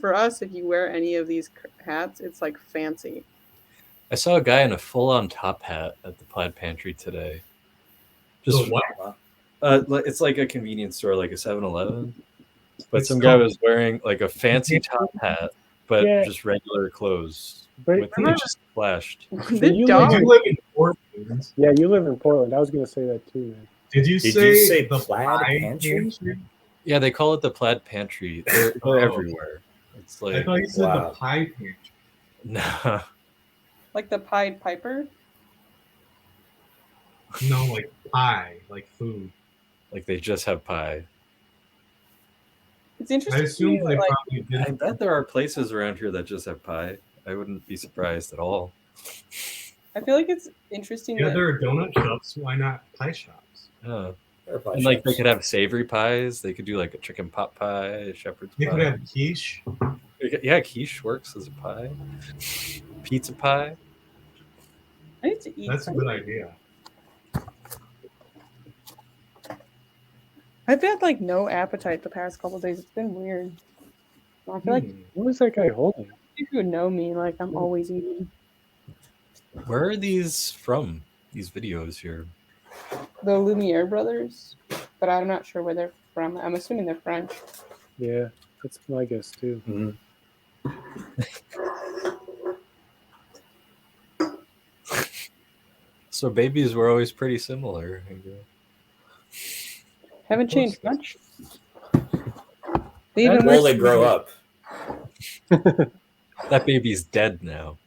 for us, if you wear any of these hats, it's like fancy. I saw a guy in a full-on top hat at the Plaid Pantry today. So Just what? it's like a convenience store, like a 7-Eleven. But It's some guy called- was wearing like a fancy top hat, but Yeah. just regular clothes. But With it just flashed. The you dog. You live in Portland. yeah, you live in Portland. I was going to say that too, man. Did you Did say, you say the plaid pie pantry? Yeah, they call it the Plaid Pantry. They're Oh. everywhere. It's I like thought you said Wow. the pie pantry. nah. Like the Pied Piper. No, like pie, like food. Like they just have pie. It's I interesting. to assume me they that, like, probably I did. bet there are places around here that just have pie. I wouldn't be surprised at all. I feel like it's interesting. Yeah, that, there are donut shops. Why not pie shops? Yeah. Or pie And like they shops. could have savory pies. They could do like a chicken pot pie, a shepherd's You pie. could have quiche. Yeah, quiche works as a pie. Pizza pie. I need to eat. That's a good idea. I've had like no appetite the past couple days. It's been weird. I feel like Hmm. What was that guy holding? if you know me, like I'm always eating. Where are these from? These videos here. The Lumiere brothers, but I'm not sure where they're from. I'm assuming they're French. Yeah, that's my guess too. Mhm. So babies were always pretty similar. I guess. Haven't changed much. They That- even Well, wear- they grow up. That baby's dead now.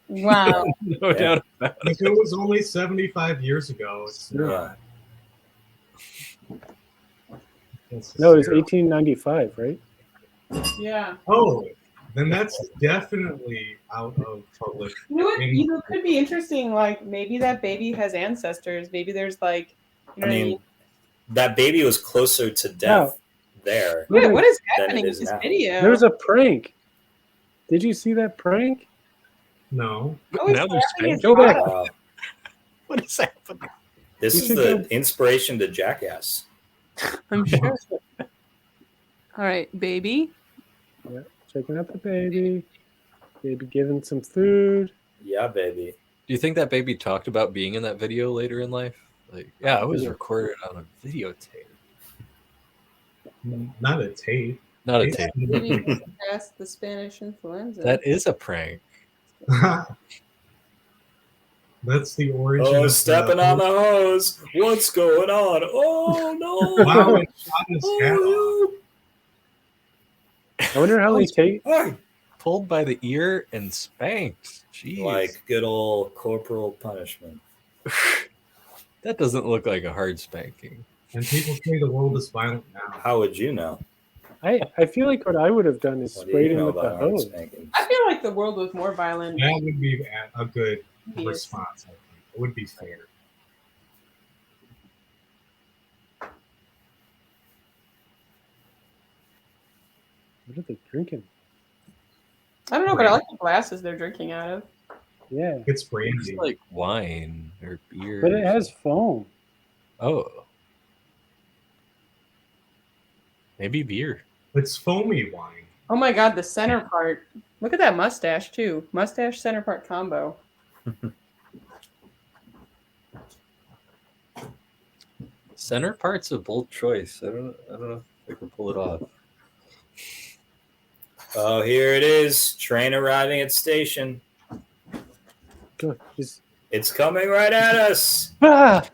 Wow. No Yeah. doubt about it. If it was only 75 years ago, it's not. It's No, it was zero. 1895, right? Yeah. Oh, then that's definitely out of public. You know what? You know, it could be interesting. Like maybe that baby has ancestors. Maybe there's like, you know I what I mean, mean? that baby was closer to death there What is than happening it in is this now. video? There was a prank. Did you see that prank? No. Oh, he's Now there's slapping his Go back. butt. Wow. What is happening? This You is should the go- inspiration to Jackass. I'm sure. All right, baby. Yeah, checking out the baby. Baby giving some food. Yeah, baby. Do you think that baby talked about being in that video later in life? Like, yeah, I was Yeah. recorded on a videotape, Not a tape. not a It's- tape. Baby just passed the Spanish influenza. That is a prank. That's the origin. Oh, of stepping on the hose. What's going on? Oh, no. Wow, it shot his hat off. Oh, I wonder how they take. hey. Pulled by the ear and spanked. Jeez. Like good old corporal punishment. That doesn't look like a hard spanking. And people say the world is violent now. How would you know? I feel like what I would have done is What do sprayed you him know with the about hard hose. spanking? I feel like the world was more violent. That would be a good Yes. response, I think. It would be fair. What are they drinking? I don't know, but I like the glasses they're drinking out of. Yeah, It's It's brandy. like wine or beer. but it has foam. Oh. Maybe beer. It's foamy wine. Oh my god, the center part. Look at that mustache too. Mustache center part combo. Center part's a bold choice. I don't know if I can pull it off. Oh, here it is. Train arriving at station. Go, just, It's coming right at us. ah!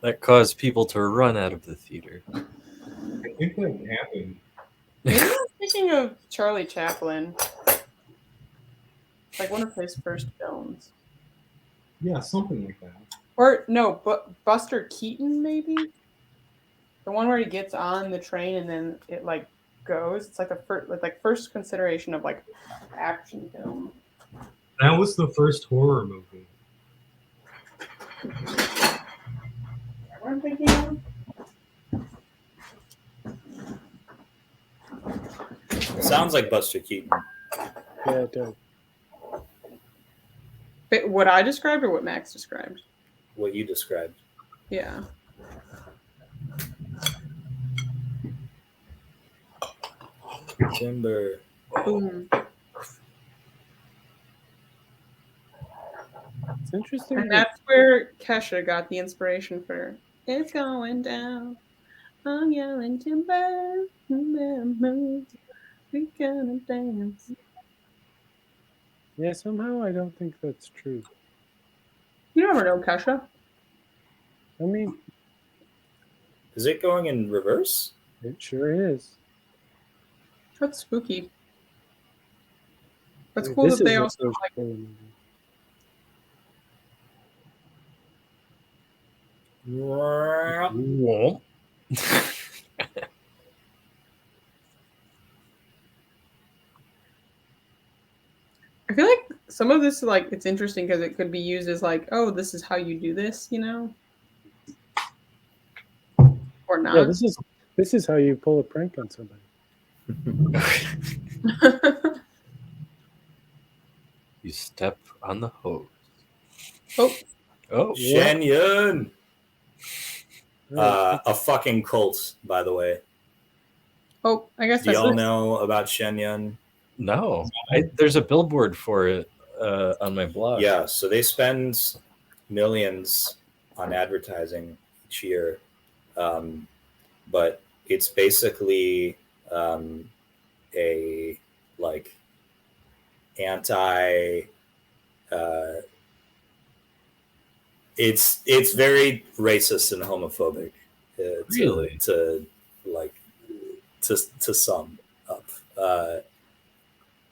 That caused people to run out of the theater. I think that happened. Maybe I'm thinking of Charlie Chaplin. Like one of his first films. Yeah, something like that. Or no, but Buster Keaton maybe? The one where he gets on the train and then it like goes. It's like the first consideration of like action film. That was the first horror movie. What I'm thinking of? Sounds like Buster Keaton. Yeah, it does. But what I described or what Max described? What you described. Yeah. Timber. Boom. It's interesting. And that's where Kesha got the inspiration for "It's Going Down." I'm yelling timber, we gonna dance. Yeah, somehow I don't think that's true. You never know, Kesha. I mean, Is it going in reverse? it sure is. That's spooky. That's Like, cool this that they is the also first like. horror movie. Womp. I feel like some of this like it's interesting because it could be used as like, oh, this is how you do this, you know, or not. Yeah, this is how you pull a prank on somebody. You step on the hose. Oh, Oh, Shen Yun. Right. A fucking cult, by the way. oh, I guess Do that's y'all it. know about Shen Yun? no. There's a billboard for it on my blog. Yeah, so they spend millions on advertising each year. But it's basically a like anti it's very racist and homophobic Really? to sum up.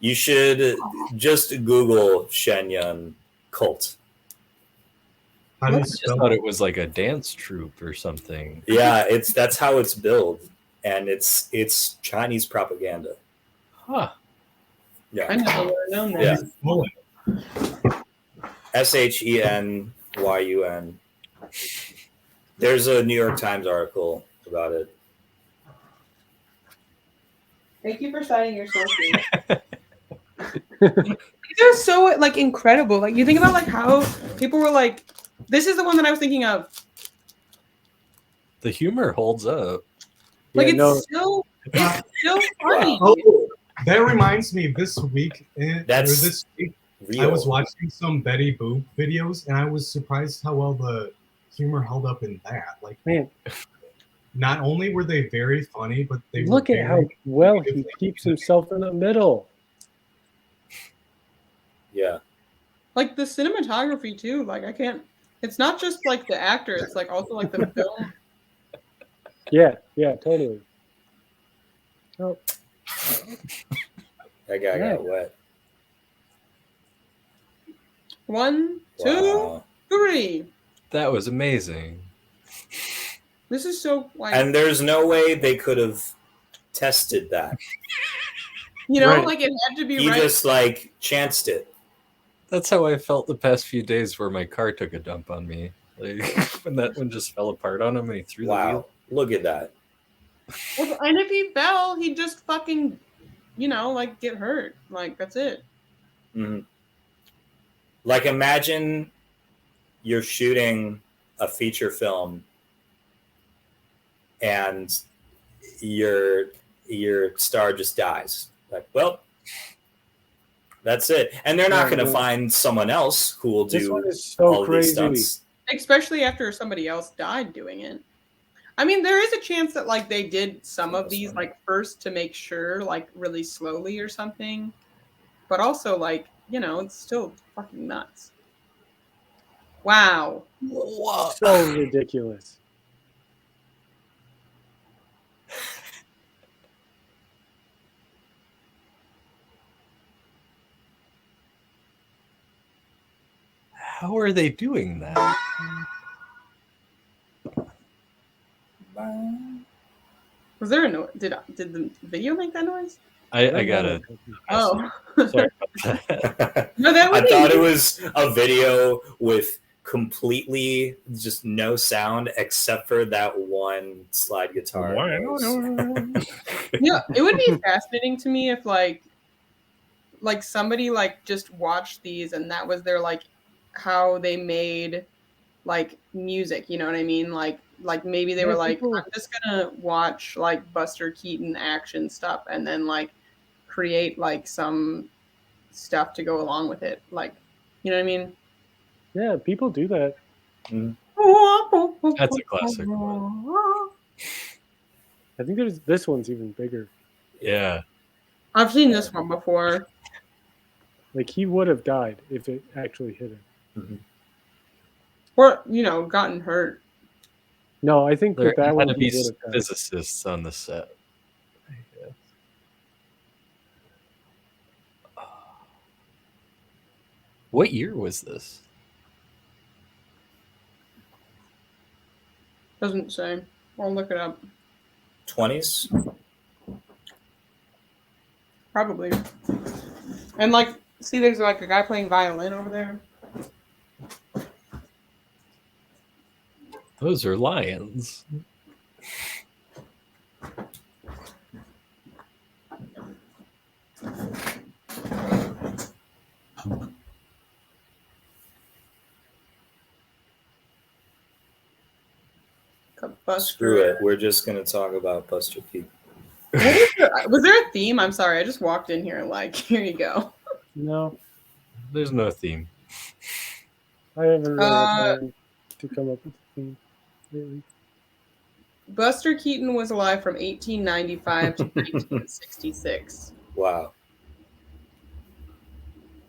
You should just Google Shenyun cult. How do you I just spell thought it? it was like a dance troupe or something. Yeah, that's how it's billed, and it's Chinese propaganda. Huh. I Yeah, never would have known that. Yeah. Spell it. SHENYUN. There's a New York Times article about it. Thank you for citing your sources. These are so like incredible. Like you think about like how people were like, this is the one that I was thinking of. The humor holds up. Like Yeah, no, it's still funny. Oh, that reminds me. This week, That's this week, real. I was watching some Betty Boop videos, and I was surprised how well the humor held up in that. Like, man, not only were they very funny, but they look were at how very well he keeps himself in the middle. Yeah. Like the cinematography too. Like I can't. It's not just like the actor. It's like also like the film. Yeah, totally. Oh, That guy Yeah. got wet. 1, 2, Wow. 3. That was amazing. This is so like And there's no way they could have tested that. you know Right. like it had to be He right. just like chanced it. That's how I felt the past few days where my car took a dump on me. Like when that one just fell apart on him and he threw the Wow. wheel. Look at that. Well, and if he fell, he'd just fucking, like get hurt. Like that's it. Mhm. Like imagine you're shooting a feature film and your star just dies. Like, well, that's it. And they're not going to find someone else who will this do one is so all these crazy. stunts. Especially after somebody else died doing it. I mean, there is a chance that like they did some of these like first to make sure, like really slowly or something. But also like, it's still fucking nuts. Wow. Whoa. So ridiculous. How are they doing that? Was there a noise? Did the video make that noise? I gotta. Oh. Sorry about that. No, that would I be thought it me. was a video with completely just no sound except for that one slide guitar. Yeah, it would be fascinating to me if like somebody like just watched these and that was their like how they made like music, you know what I mean? Like maybe they Yeah, were like, people- I'm just gonna watch like Buster Keaton action stuff and then like create like some stuff to go along with it. Like, you know what I mean? Yeah, people do that. That's a classic one. I think this one's even bigger. Yeah. I've seen this one before. Like he would have died if it actually hit him. Mm-hmm. Or, gotten hurt. No, I think There that had one to be he would have died. physicists on the set. What year was this? Doesn't say. I'll look it up. 20s? Probably. And like, see, there's like a guy playing violin over there. Those are lions. Buster. Screw it. We're just going to talk about Buster Keaton. Was there a theme? I'm sorry. I just walked in here and like, here you go. No, There's no theme. I haven't really had time to come up with a theme lately. Buster Keaton was alive from 1895 to 1966. Wow.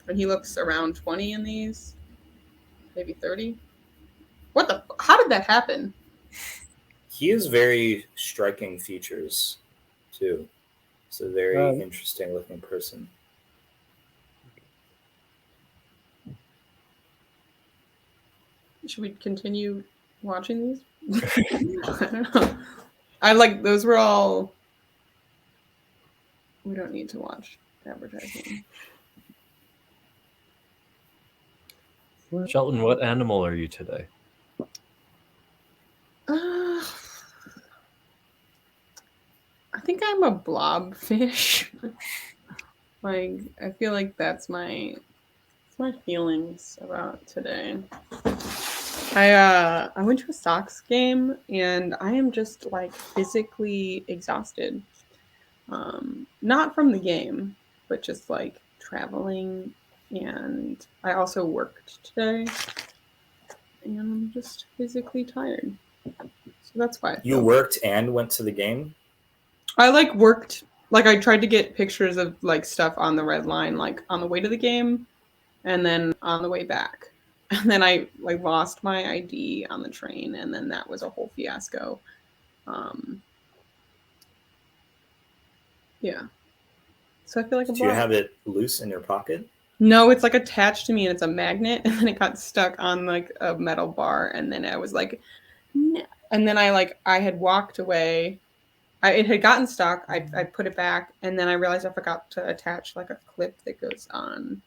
And he looks around 20 in these. Maybe 30. How did that happen? He has very striking features, too. He's a very interesting looking person. Should we continue watching these? I don't know. I like those were all. We don't need to watch advertising. Shelton, what animal are you today? I think I'm a blobfish. Like, I feel like that's my feelings about today. I went to a Sox game and I am just like physically exhausted. Not from the game, but just like traveling, and I also worked today and I'm just physically tired. So that's why You worked and went to the game? I like worked, like I tried to get pictures of like stuff on the red line, like on the way to the game and then on the way back. And then I like lost my ID on the train, and then that was a whole fiasco. Yeah. So I feel like a Do you blob. have it loose in your pocket? No, it's like attached to me and it's a magnet, and then it got stuck on like a metal bar, and then I was like, no. And then I had walked away. It had gotten stuck. I put it back, and then I realized I forgot to attach like a clip that goes on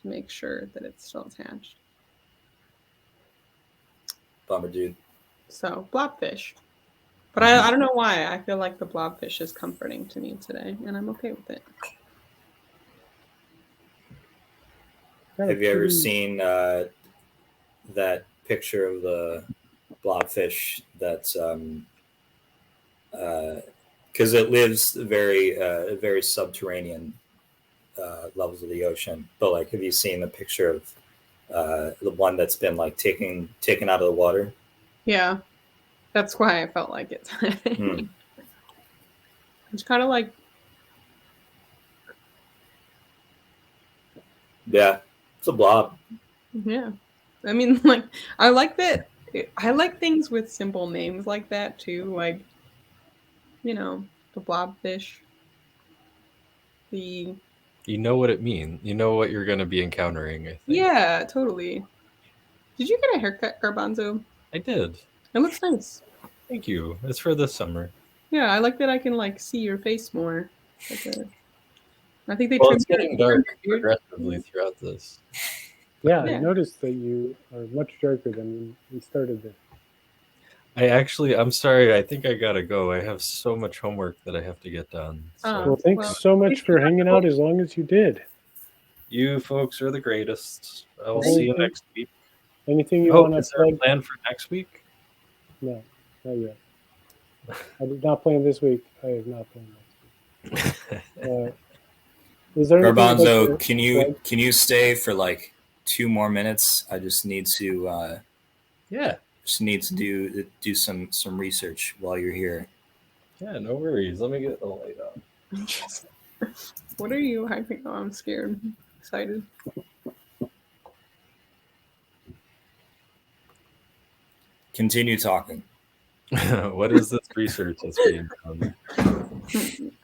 to make sure that it's still attached. Bummer, dude. So blobfish. But I don't know why. I feel like the blobfish is comforting to me today, and I'm okay with it. Have you ever seen that picture of the blobfish that's because it lives very subterranean levels of the ocean, but like have you seen the picture of the one that's been like taken out of the water? Yeah, that's why I felt like it. It's kind of like, yeah, it's a blob. yeah. I mean, like, I like that. I like things with simple names like that too. Like, you know, the blobfish. The You know what it means. You know what you're going to be encountering, I think. Yeah, totally. Did you get a haircut, Garbanzo? I did. It looks nice. Thank you. It's for this summer. Yeah, I like that I can like see your face more. Like I think they Well, trimmed it's getting your dark beard. progressively throughout this. Yeah, Yeah. I noticed that you are much darker than when we started this. I'm sorry. I think I gotta go. I have so much homework that I have to get done. So Well, thanks so much for hanging out as long as you did. you folks are the greatest. I'll Thank see you you. next week. Anything you Oh, want to is there a plug? plan for next week? No, not yet. I did not plan this week. I have not planned next week. Is there anything you'd Garbanzo, like to plug? can you stay for like 2 more minutes? I just need to Yeah. do some research while you're here. Yeah, no worries. Let me get the light on. What are you hyping? Oh, I'm scared. Excited. Continue talking. What is this research that's being done?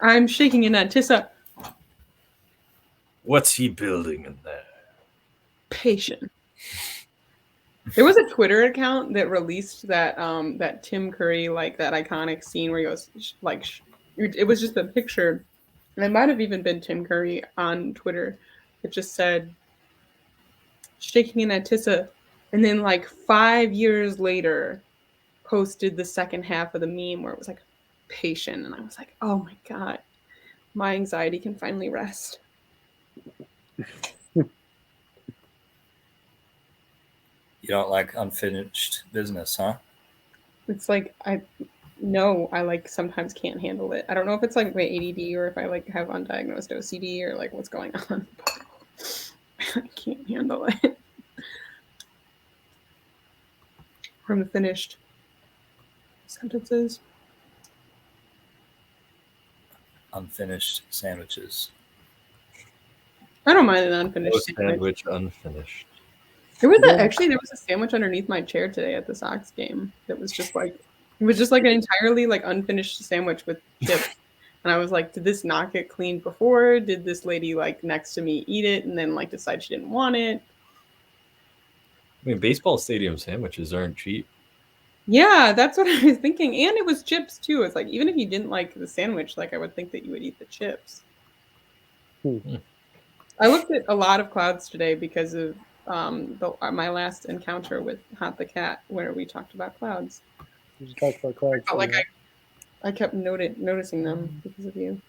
I'm shaking in that tissa. What's he building in there? Patient. There was a Twitter account that released that that Tim Curry, like that iconic scene where he goes like it was just a picture, and it might have even been Tim Curry on Twitter. It just said shaking in that tissa, and then like 5 years later posted the second half of the meme where it was like patient, and I was like, oh my god, my anxiety can finally rest. You don't like unfinished business, huh? It's like I like sometimes can't handle it. I don't know if it's like my ADD or if I like have undiagnosed OCD or like what's going on. I can't handle it. From the finished sentences. Unfinished sandwiches. I don't mind an unfinished No sandwich. sandwich unfinished. There was a sandwich underneath my chair today at the Sox game that was just like an entirely like unfinished sandwich with chips. And I was like, did this not get cleaned before? Did this lady like next to me eat it and then like decide she didn't want it? I mean, baseball stadium sandwiches aren't cheap. Yeah, that's what I was thinking. And it was chips too. It's like even if you didn't like the sandwich, like I would think that you would eat the chips. I looked at a lot of clouds today because of my last encounter with Hot the Cat, where we talked about clouds. We should talk about clouds. felt like I kept noticing them because of you.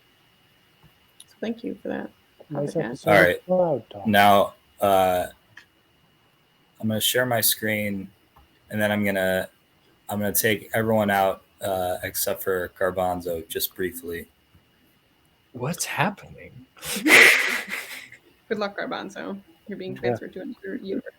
So thank you for that. Nice Copycat. episode All of right. Cloud Talk. Now, I'm gonna share my screen, and then I'm gonna take everyone out except for Garbanzo, just briefly. What's happening? Good luck, Garbanzo. You're being transferred to another universe.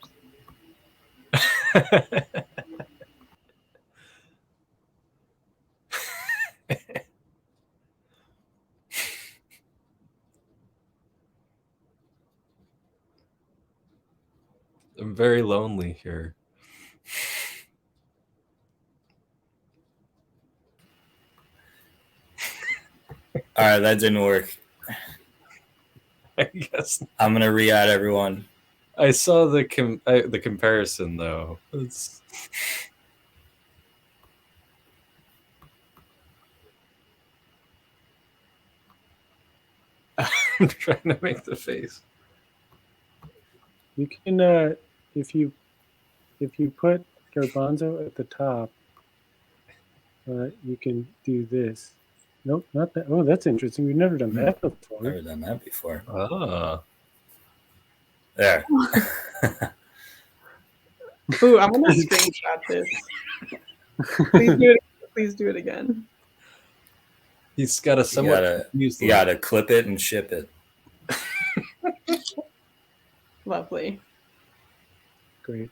I'm very lonely here. All right, that didn't work. I guess I'm gonna re-add everyone. I saw the comparison though. It's I'm trying to make the face. You can if you put Garbanzo at the top, you can do this. Nope, not that. Oh, that's interesting. We've never done that before. Never done that before. Ah. There. Ooh, I'm gonna screenshot this. Please do it again. He's got a somewhat You gotta clip it and ship it. Lovely. Great.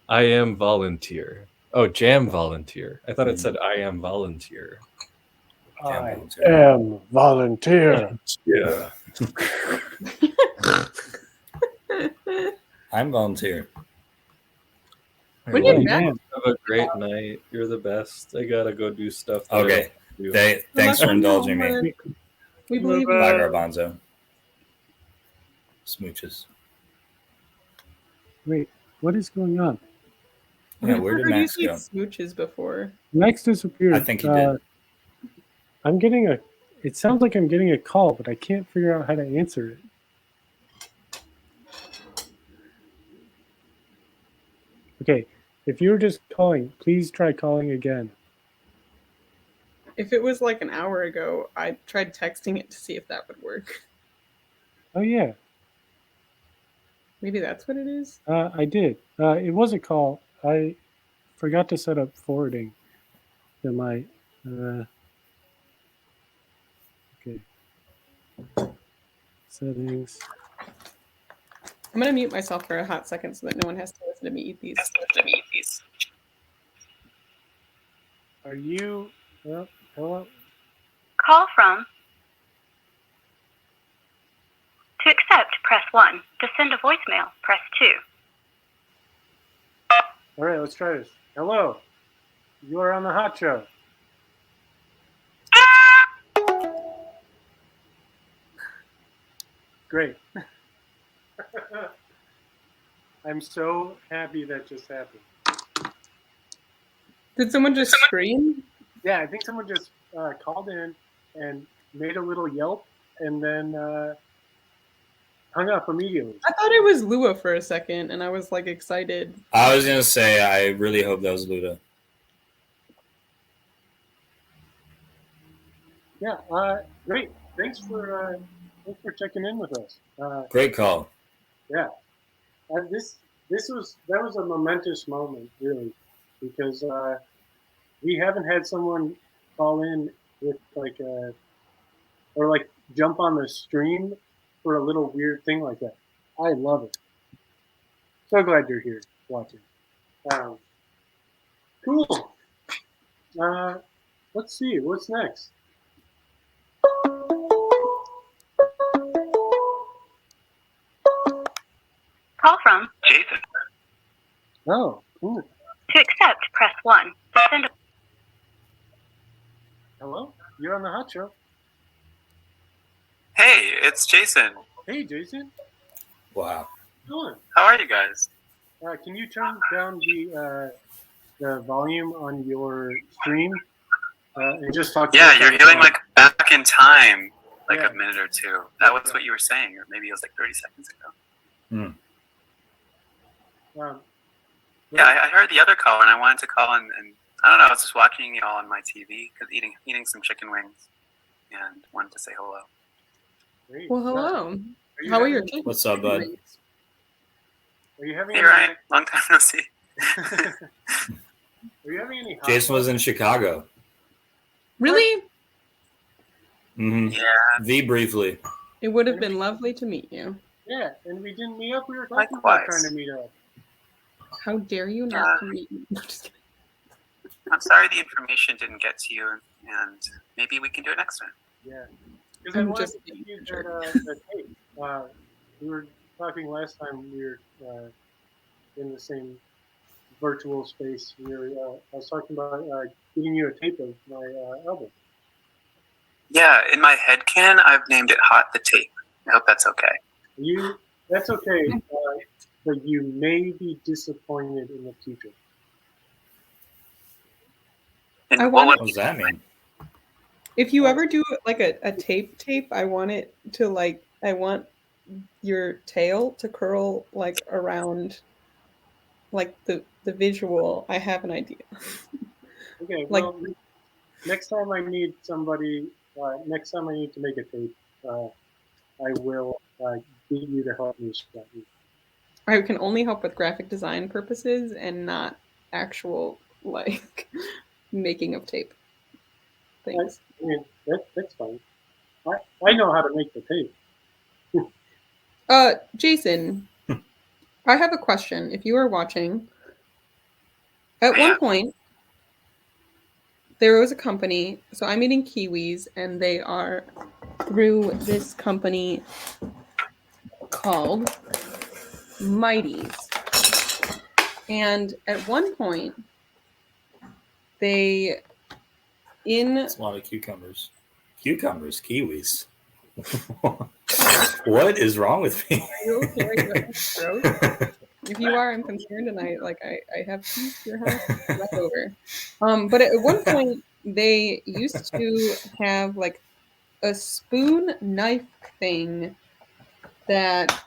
I am volunteer. Oh, jam volunteer. I thought it said I am volunteer. I am volunteer. Yeah. I'm volunteer. When you're Well, back- have a great night. You're the best. I gotta go do stuff. that I Okay. don't do. Thanks for indulging me. We believe you. Bye, Garbanzo. Smooches. Wait, what is going on? Yeah, where did We've Max seen go? smooches before. Max disappeared. I think he did. I'm getting a. It sounds like I'm getting a call, but I can't figure out how to answer it. Okay, if you were just calling, please try calling again. If it was like an hour ago, I tried texting it to see if that would work. Oh yeah, Maybe that's what it is. I did. It was a call. I forgot to set up forwarding to my. Okay. Settings. I'm gonna mute myself for a hot second so that no one has to listen to me eat these. Are you? Well, hello. Call from. To accept, press 1. To send a voicemail, press 2. All right, let's try this. Hello. You are on the Hot Show. Great. I'm so happy that just happened. Did someone just scream? Yeah, I think someone just called in and made a little yelp and then hung up immediately. I thought it was Lua for a second, and I was like excited. I was gonna say, I really hope that was Luda. Yeah, great. Thanks for checking in with us. Great call. Yeah, that was a momentous moment, really, because we haven't had someone call in with or jump on the stream for a little weird thing like that. I love it. So glad you're here watching. Cool. Let's see what's next. Call from. Jason. Oh, cool. To accept, press 1. To send a. Hello, you're on the Hot Show. Hey, it's Jason. Hey, Jason. Wow. How you doing? How are you guys? Can you turn down the volume on your stream and just talk? Yeah, you're feeling like back in time, like Yeah. a minute or two. That was what you were saying, or maybe it was like 30 seconds ago. Yeah, I heard the other call, and I wanted to call and I don't know. I was just watching y'all on my TV because eating some chicken wings, and wanted to say hello. Great. Well, hello. Are you How are having- your kids? What's up, bud? Are you having Hey any? Ryan, long time no see. Are you having any? hot Jason was dogs? in Chicago. Really? hmm Yeah, V briefly. It would have been lovely to meet you. Yeah, and we didn't meet up. We were talking about Likewise. trying to meet up. How dare you Yeah. not come meet me? No, just kidding. I'm sorry the information didn't get to you, and maybe we can do it next time. Yeah, because I I'm wanted just to being use sure. that tape. We were talking last time we were in the same virtual space. I was talking about getting you a tape of my album. Yeah, in my head canon, I've named it Hot the Tape. I hope that's okay. That's okay, but you may be disappointed in the future. And I what want What does that mean? If you ever do like a tape, I want it to like I want your tail to curl like around like the visual. I have an idea. Okay, Like well, next time I need somebody, next time I need to make a tape, I will get you to help me start it. I can only help with graphic design purposes and not actual like making of tape things. I mean, that's fine. I know how to make the tape. Jason, I have a question. If you are watching, at Yeah. one point there was a company. So I'm eating kiwis, and they are through this company called Mighties. And at one point, they It's a lot of cucumbers. Cucumbers, kiwis. What is wrong with me? Are you okay? Are you gross? If you are, I'm concerned, and I have keys to your house left over. But at one point, they used to have like a spoon knife thing that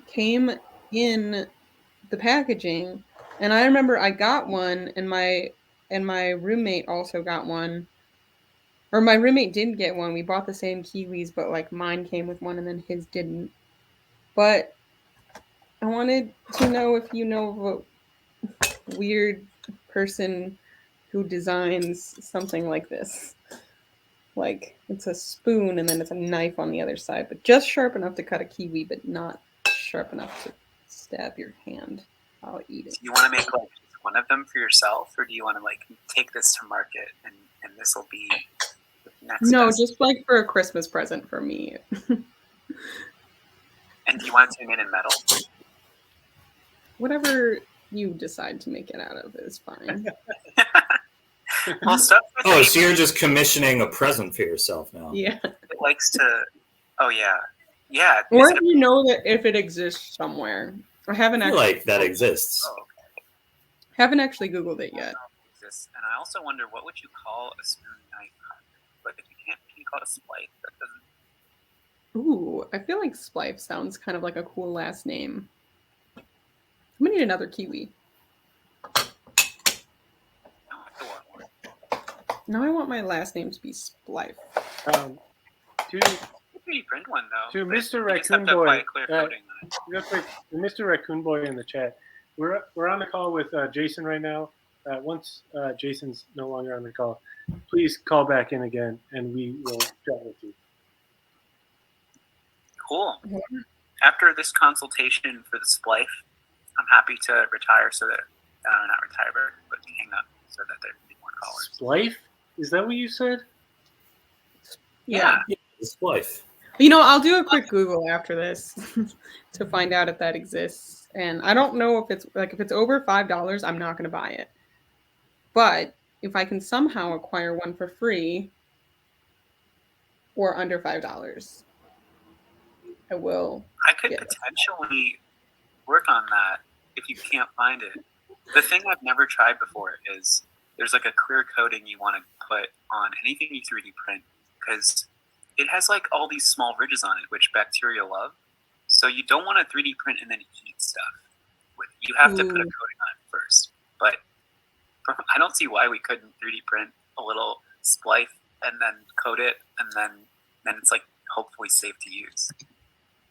came in the packaging, and I remember I got one, and my roommate also got one. Or my roommate didn't get one. We bought the same kiwis, but like mine came with one and then his didn't. But I wanted to know if you know of a weird person who designs something like this. Like it's a spoon and then it's a knife on the other side, but just sharp enough to cut a kiwi, but not sharp enough to stab your hand while eating. Do you want to make like one of them for yourself, or do you want to like take this to market and this will be the next? No, best? just like for a Christmas present for me. And do you want it to be made in metal? Whatever you decide to make it out of is fine. Well, stuff with Oh, so you're just commissioning a present for yourself now. Yeah. it likes to. Oh yeah, yeah. Or is if it- you know that if it exists somewhere. I haven't I feel actually like that exists. Oh, haven't actually Googled it yet. exists. And I also wonder what would you call a spoon knife carving? But if you can't, can you call it a splice? That doesn't. Ooh, I feel like Splife sounds kind of like a cool last name. I'm gonna need another kiwi. No, I still want one. Now I want my last name to be Splife. To 3D print one though. To but Mr. you just have Raccoon to apply Boy, a clear uh, coating on it. real quick, Mr. Raccoon Boy in the chat. We're on the call with Jason right now. Once Jason's no longer on the call, please call back in again, and we will chat with you. Cool. After this consultation for the splife, I'm happy to retire so that not retire, but hang up so that there can be more callers. Splife? Is that what you said? Yeah. It's life. You know, I'll do a quick Google after this to find out if that exists. And I don't know if it's over $5, I'm not gonna buy it. But if I can somehow acquire one for free or under $5, I will. I could Yeah. potentially work on that if you can't find it. The thing I've never tried before is there's like a clear coating you want to put on anything you 3D print because it has like all these small ridges on it, which bacteria love. So you don't want to 3D print and then eat stuff. You have to put a coating on it first. But I don't see why we couldn't 3D print a little splice and then coat it, and then it's like hopefully safe to use.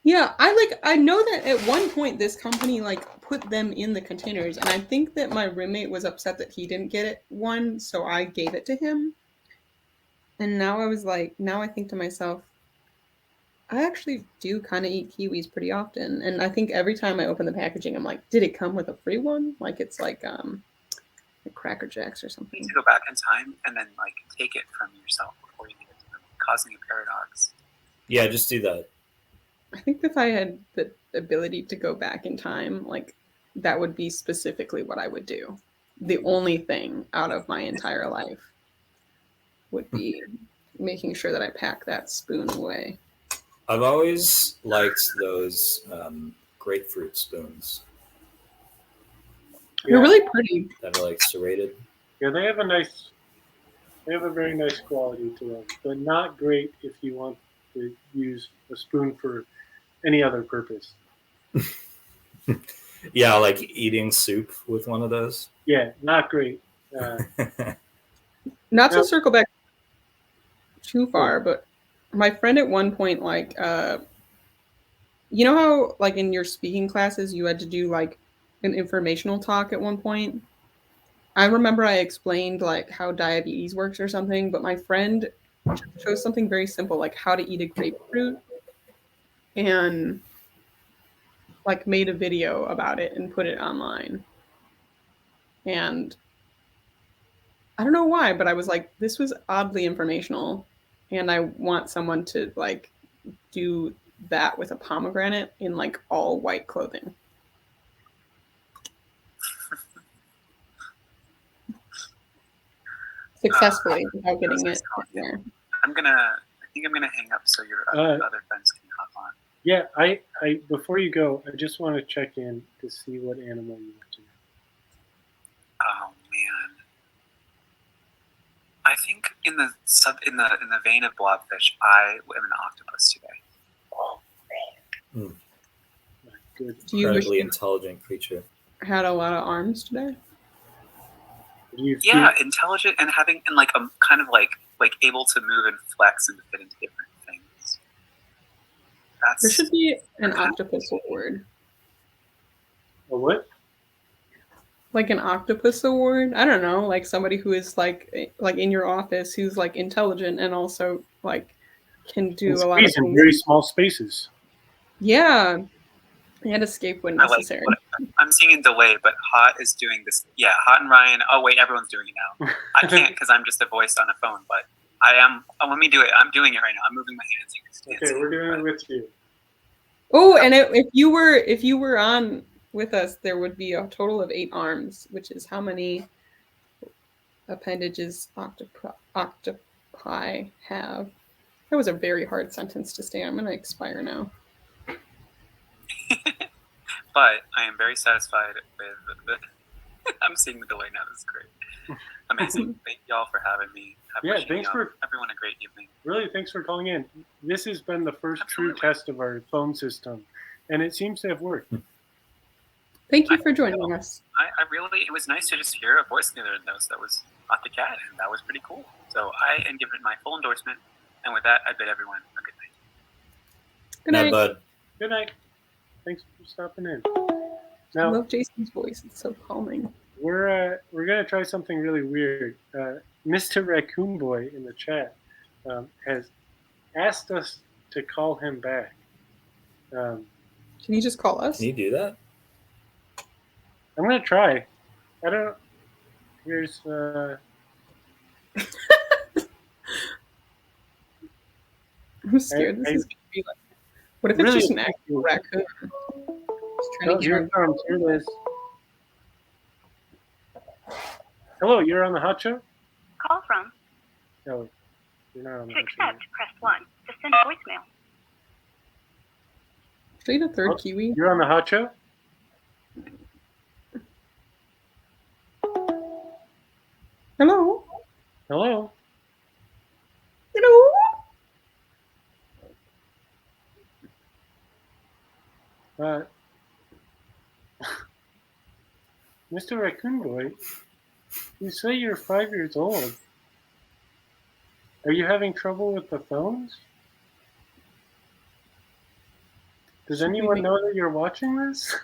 Yeah, I know that at one point this company like put them in the containers, and I think that my roommate was upset that he didn't get one, so I gave it to him. And now I think to myself, I actually do kind of eat kiwis pretty often, and I think every time I open the packaging, I'm like, did it come with a free one? Like it's like Cracker Jacks or You something. need to go back in time and then like take it from yourself before you give it to them, causing a paradox. Yeah, just do that. I think if I had the ability to go back in time, like that would be specifically what I would do. The only thing out of my entire life would be making sure that I pack that spoon away. I've always liked those grapefruit spoons They're really pretty. that are like serrated. Yeah, they have a very nice quality to them, but not great if you want to use a spoon for any other purpose. Yeah, like eating soup with one of those. Yeah, not great. Not to circle back too far, but my friend at one point, like, you know how, like, in your speaking classes, you had to do, like, an informational talk at one point? I remember I explained, like, how diabetes works or something, but my friend chose something very simple, like how to eat a grapefruit, and, like, made a video about it and put it online. And I don't know why, but I was like, this was oddly informational, and I want someone to, like, do that with a pomegranate in like all white clothing. Successfully without getting it there. I think I'm gonna hang up so your other friends can hop on. Yeah, I before you go, I just want to check in to see what animal you want to know. Oh man, I think in the vein of blobfish, I am an octopus today. Oh man, good. Incredibly intelligent creature. Had a lot of arms today. Yeah, intelligent and having and like kind of like able to move and flex and fit into different things. There should be an octopus award. A what? Like an octopus award? I don't know, like somebody who is like in your office who's like intelligent and also like can do a lot of things in very small spaces. Yeah. And escape when necessary. I'm seeing in delay, but Hot is doing this. Yeah, Hot and Ryan. Oh wait, everyone's doing it now. I can't because I'm just a voice on a phone, but I am. Oh, let me do it. I'm doing it right now. I'm moving my hands. Okay, we're doing it with you. Oh, and if you were on with us, there would be a total of 8 arms, which is how many appendages octopi have. That was a very hard sentence to say. I'm going to expire now. But I am very satisfied with I'm seeing the delay now. This is great. Amazing. Thank y'all for having me. Thanks for everyone. A great evening. Really, thanks for calling in. This has been the first Absolutely. true test of our phone system, and it seems to have worked. Thank you for joining us. It was nice to just hear a voice the other notes that was not the cat, and that was pretty cool. So I am giving it my full endorsement, and with that, I bid everyone a good night. Good night, bud. Good night. Thanks for stopping in. I Now love Jason's voice. It's so calming. we're gonna try something really weird. Mr. Raccoon Boy in the chat has asked us to call him back. Can you just call us? Can you do that? I'm gonna try. I don't. Here's. I'm scared. This is gonna be like. What if it's Really? just an actual raccoon? Just trying to Here it comes. Here it is. Hello, you're on the hot show? Call from. No, you're not on the To hot show. accept, press 1. To send a voicemail. Should I eat a third Oh, kiwi? You're on the hot show? Hello? Hello? Hello? Mr. Raccoon Boy, You say you're 5 years old. Are you having trouble with the phones? Does anyone know that you're watching this?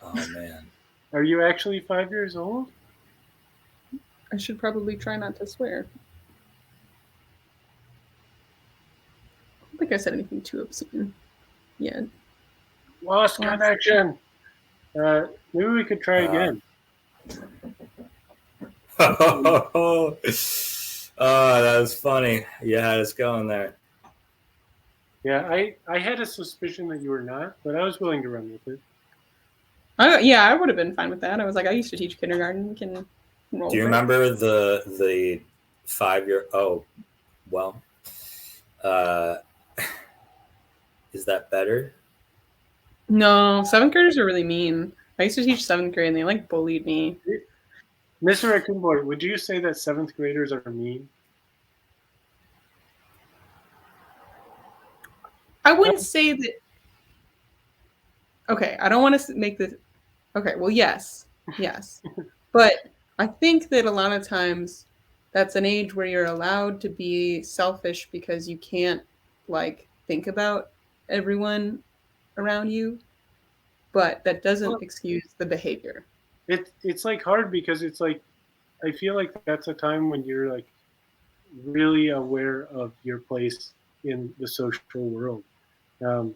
Oh man. Are you actually 5 years old? I should probably try not to swear. I don't think I said anything too obscene yet. Lost connection. Maybe we could try again. Oh, that was funny. You had us going there. Yeah, I had a suspicion that you were not, but I was willing to run with it. I would have been fine with that. I was like, I used to teach kindergarten. We can roll. Do you remember the 5-year? Oh, well. Is that better? No, 7th graders are really mean. I used to teach 7th grade, and they like bullied me. Mr. Raccoon Boy, would you say that 7th graders are mean? I wouldn't say that. Okay, I don't want to make this. Okay, well, yes. But I think that a lot of times that's an age where you're allowed to be selfish because you can't, like, think about everyone around you. But that doesn't excuse the behavior. It's like hard because it's like, I feel like that's a time when you're like really aware of your place in the social world. And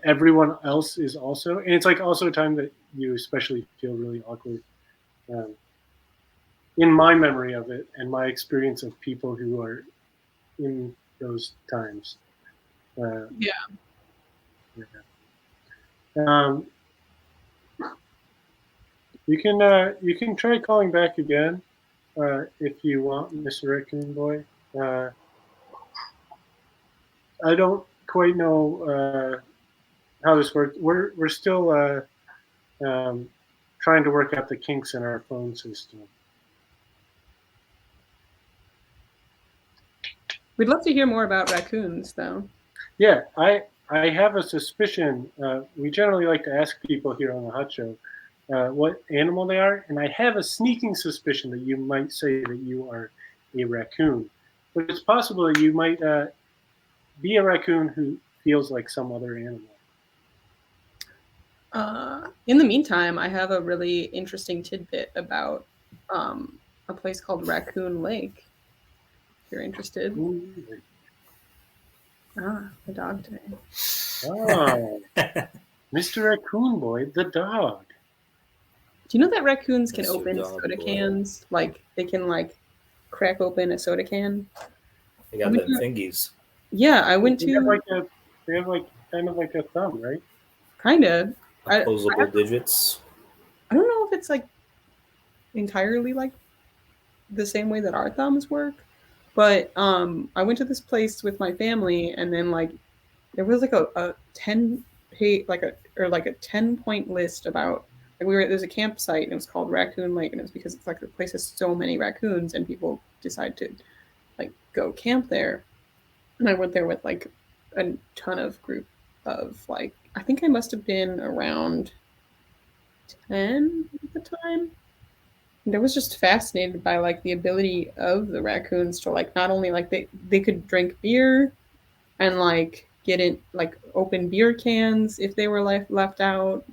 everyone else is also, and it's like also a time that you especially feel really awkward. In my memory of it and my experience of people who are in those times. You can try calling back again if you want, Mr. Raccoon Boy. I don't quite know how this works. We're still trying to work out the kinks in our phone system. We'd love to hear more about raccoons, though. Yeah, I have a suspicion. We generally like to ask people here on the Hot Show what animal they are, and I have a sneaking suspicion that you might say that you are a raccoon. But it's possible that you might be a raccoon who feels like some other animal. In the meantime, I have a really interesting tidbit about a place called Raccoon Lake. If you're interested. The dog today. Oh, Mr. Raccoon Boy, the dog. Do you know that raccoons can Mr. open Dog soda Boy. cans? Like, they can, like, crack open a soda can? They got them thingies. Yeah, I went They to... have like kind of like a thumb, right? Kind of. Opposable digits. I don't know if it's, like, entirely, like, the same way that our thumbs work. But I went to this place with my family, and then, like, there was, like, a 10-page, like a 10-point list about... There's a campsite, and it was called Raccoon Lake, and it was because it's like the place has so many raccoons, and people decide to like go camp there. And I went there with like a ton of group of like, I think I must have been around 10 at the time. And I was just fascinated by like the ability of the raccoons to like not only like they could drink beer and like get in like open beer cans if they were left out.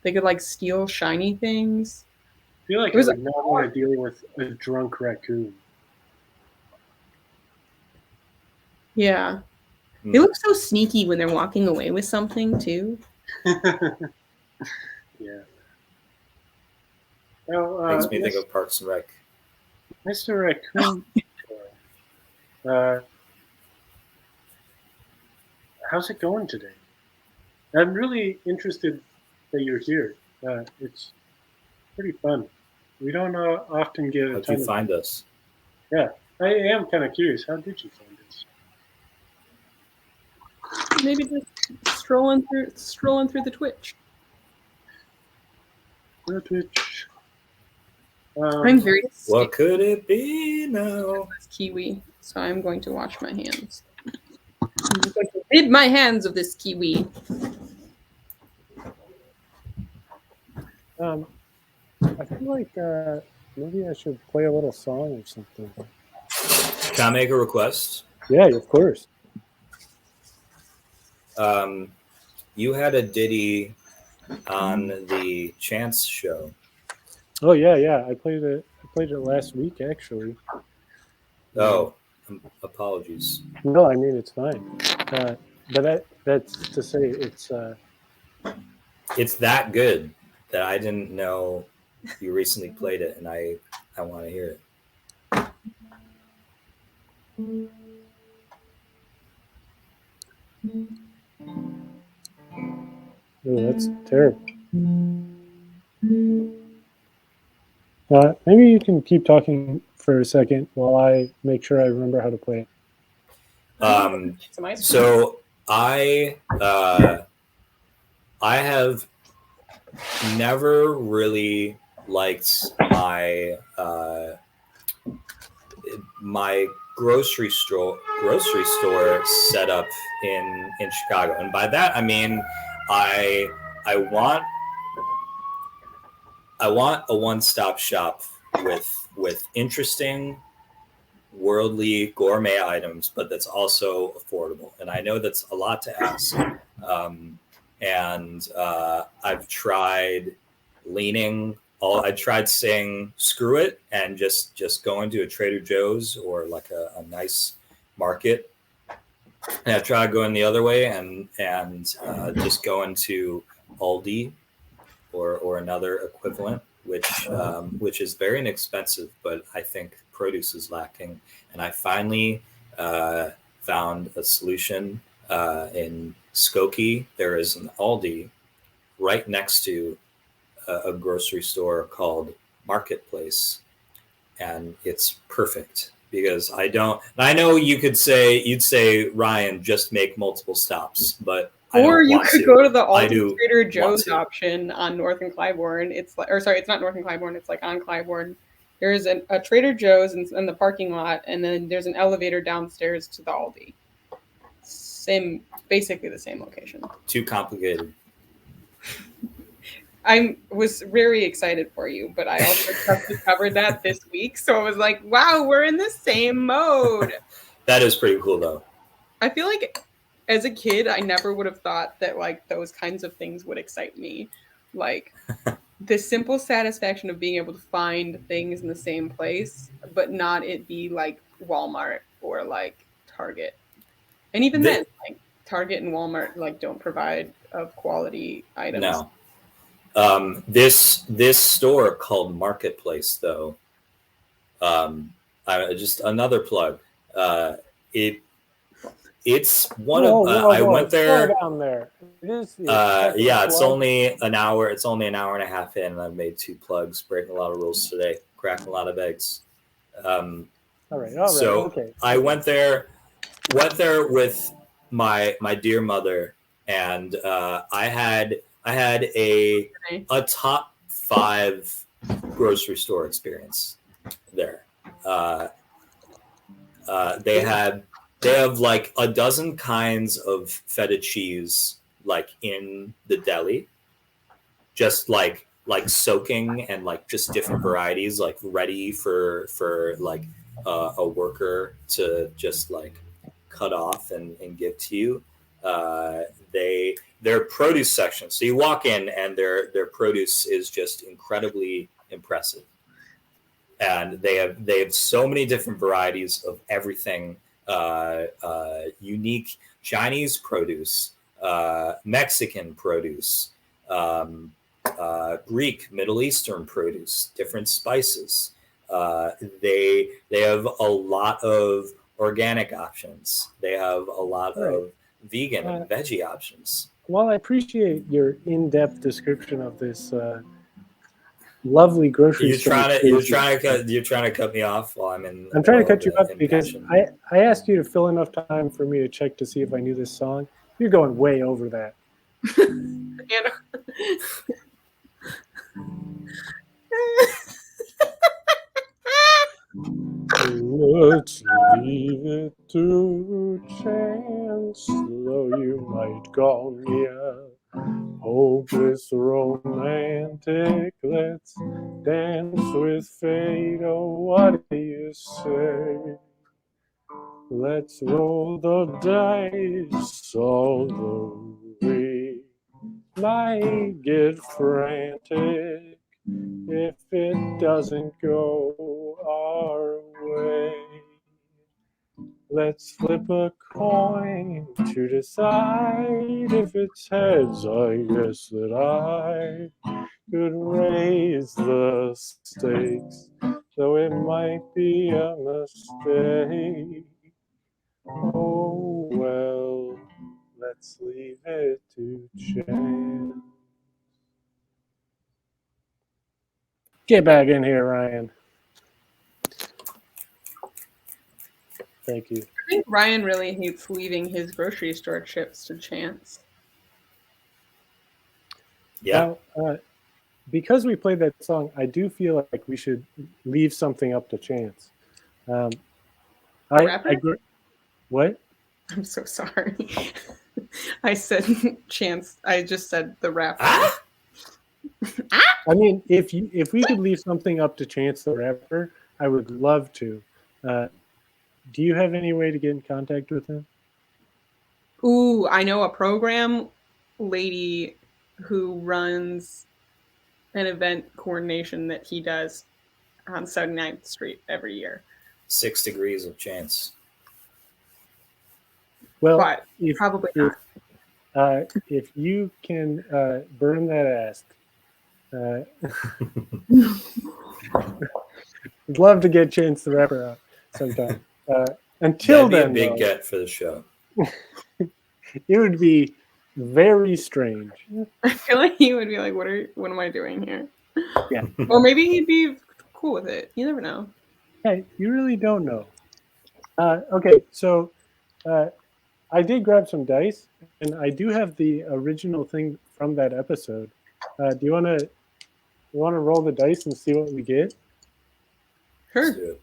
They could like steal shiny things. I feel like I would not want to deal with a drunk raccoon. Yeah. They look so sneaky when they're walking away with something too. Yeah. Well, Makes me think of Parks and Rec. Mr. Raccoon, how's it going today? I'm really interested that you're here. It's pretty fun. We don't often get a How'd ton you find us? Yeah, I am kind of curious. How did you find us? Maybe just strolling through the Twitch. The Twitch. I'm very What could it be now? kiwi, so I'm going to wash my hands. I'm going to rid my hands of this kiwi. I feel like maybe I should play a little song or something. Can I make a request? Yeah, of course. You had a ditty on the Chance show. Oh yeah. I played it last week actually. Oh, apologies. No, I mean it's fine. But that's to say It's that good that I didn't know you recently played it, and I want to hear it. Oh, that's terrible. Maybe you can keep talking for a second while I make sure I remember how to play it. So I have never really liked my grocery store setup in Chicago, and by that I mean I want a one-stop shop with interesting, worldly, gourmet items, but that's also affordable. And I know that's a lot to ask. I've tried I tried saying screw it and just going to a Trader Joe's or like a nice market. And I've tried going the other way and just going to Aldi or another equivalent, which is very inexpensive, but I think produce is lacking. And I finally found a solution in Skokie. There is an Aldi right next to a grocery store called Marketplace, and it's perfect because I know you'd say, Ryan, just make multiple stops, but or you could go to the Aldi Trader Joe's option on North and Clybourne. It's not North and Clybourne. It's like on Clybourne. There's a Trader Joe's in the parking lot, and then there's an elevator downstairs to the Aldi. Basically the same location. Too complicated. I was very excited for you, but I also just discovered that this week. So I was like, wow, we're in the same mode. That is pretty cool, though. I feel like as a kid, I never would have thought that like those kinds of things would excite me. Like the simple satisfaction of being able to find things in the same place, but not it be like Walmart or like Target. And even then, like Target and Walmart like don't provide of quality items. No. This store called Marketplace, though, just another plug. It's one of I went there. Down there. It's only an hour. It's only an hour and a half in, and I've made 2 plugs, breaking a lot of rules today, cracking a lot of eggs. All right. So okay. I went there with my dear mother, and I had a top 5 grocery store experience there. They have like a dozen kinds of feta cheese like in the deli, just like soaking, and like just different varieties like ready for like a worker to just like cut off and give to you. Their produce section. So you walk in and their produce is just incredibly impressive. And they have so many different varieties of everything, unique Chinese produce, Mexican produce, Greek, Middle Eastern produce, different spices. They have a lot of organic options. They have a lot of vegan and veggie options. Well, I appreciate your in-depth description of this lovely grocery store. You're trying to cut me off while I'm in. I'm trying to cut you off because I asked you to fill enough time for me to check to see if I knew this song. You're going way over that. Let's leave it to chance, though you might call me a Hopeless romantic, let's dance with fate. Oh, what do you say? Let's roll the dice, although we might get frantic if it doesn't go our way. Let's flip a coin to decide. If it's heads, I guess that I could raise the stakes, though it might be a mistake. Oh well, let's leave it to chance. Get back in here, Ryan. Thank you. I think Ryan really hates leaving his grocery store trips to chance. Yeah. Now, because we played that song, I do feel like we should leave something up to chance. Rapper? What? I'm so sorry. I said chance. I just said the rapper. I mean, if we could leave something up to Chance the Rapper, I would love to. Do you have any way to get in contact with him? Ooh, I know a program lady who runs an event coordination that he does on 79th Street every year. 6 degrees of chance. Well, But probably not. If you can burn that ass, I'd love to get Chance the Rapper out sometime. Until That'd be then, a big get for the show. It would be very strange. I feel like he would be like, what am I doing here? Yeah. Or maybe he'd be cool with it. You never know. Yeah, you really don't know. Okay, so I did grab some dice, and I do have the original thing from that episode. Do you want to roll the dice and see what we get? Sure. Let's do it.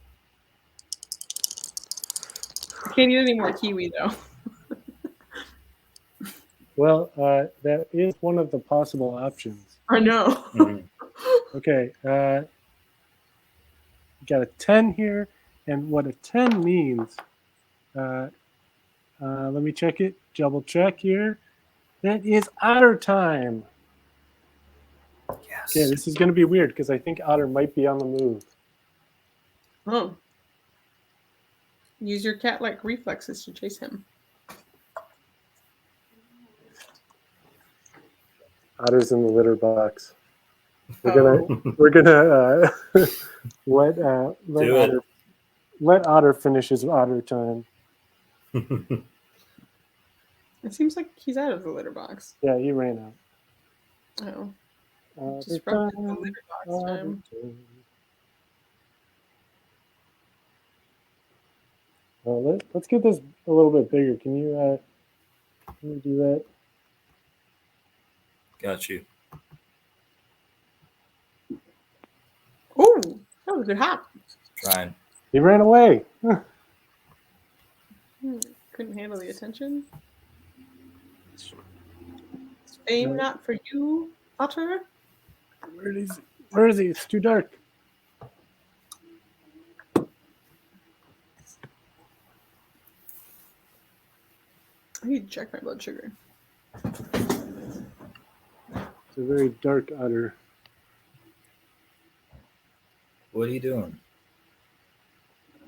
Can't eat any more kiwi though. Well, that is one of the possible options. I know. Okay, got a 10 here, and what a 10 means, let me check it, double check here. That is Otter time. Yes. Okay, this is going to be weird because I think Otter might be on the move. Oh. Use your cat-like reflexes to chase him. Otter's in the litter box. We're gonna let Otter finish his Otter time. It seems like he's out of the litter box. Yeah, he ran out. Oh. Disrupted the litter box time. Well, let's get this a little bit bigger. Can you do that? Got you. Oh, that was a good hop. Trying. He ran away. Couldn't handle the attention. Fame not for you, Otter. Where is he? It's too dark. I need to check my blood sugar. It's a very dark Otter. What are you doing?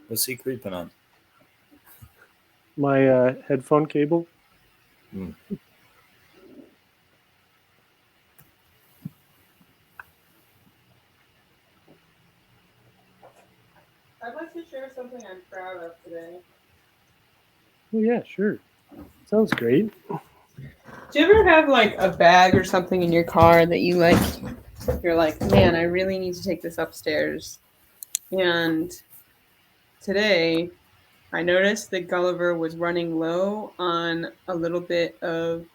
What's he creeping on? My headphone cable. I'd like to share something I'm proud of today. Oh yeah, sure. Sounds great. Do you ever have like a bag or something in your car that you're like, man, I really need to take this upstairs. And today I noticed that Gulliver was running low on a little bit of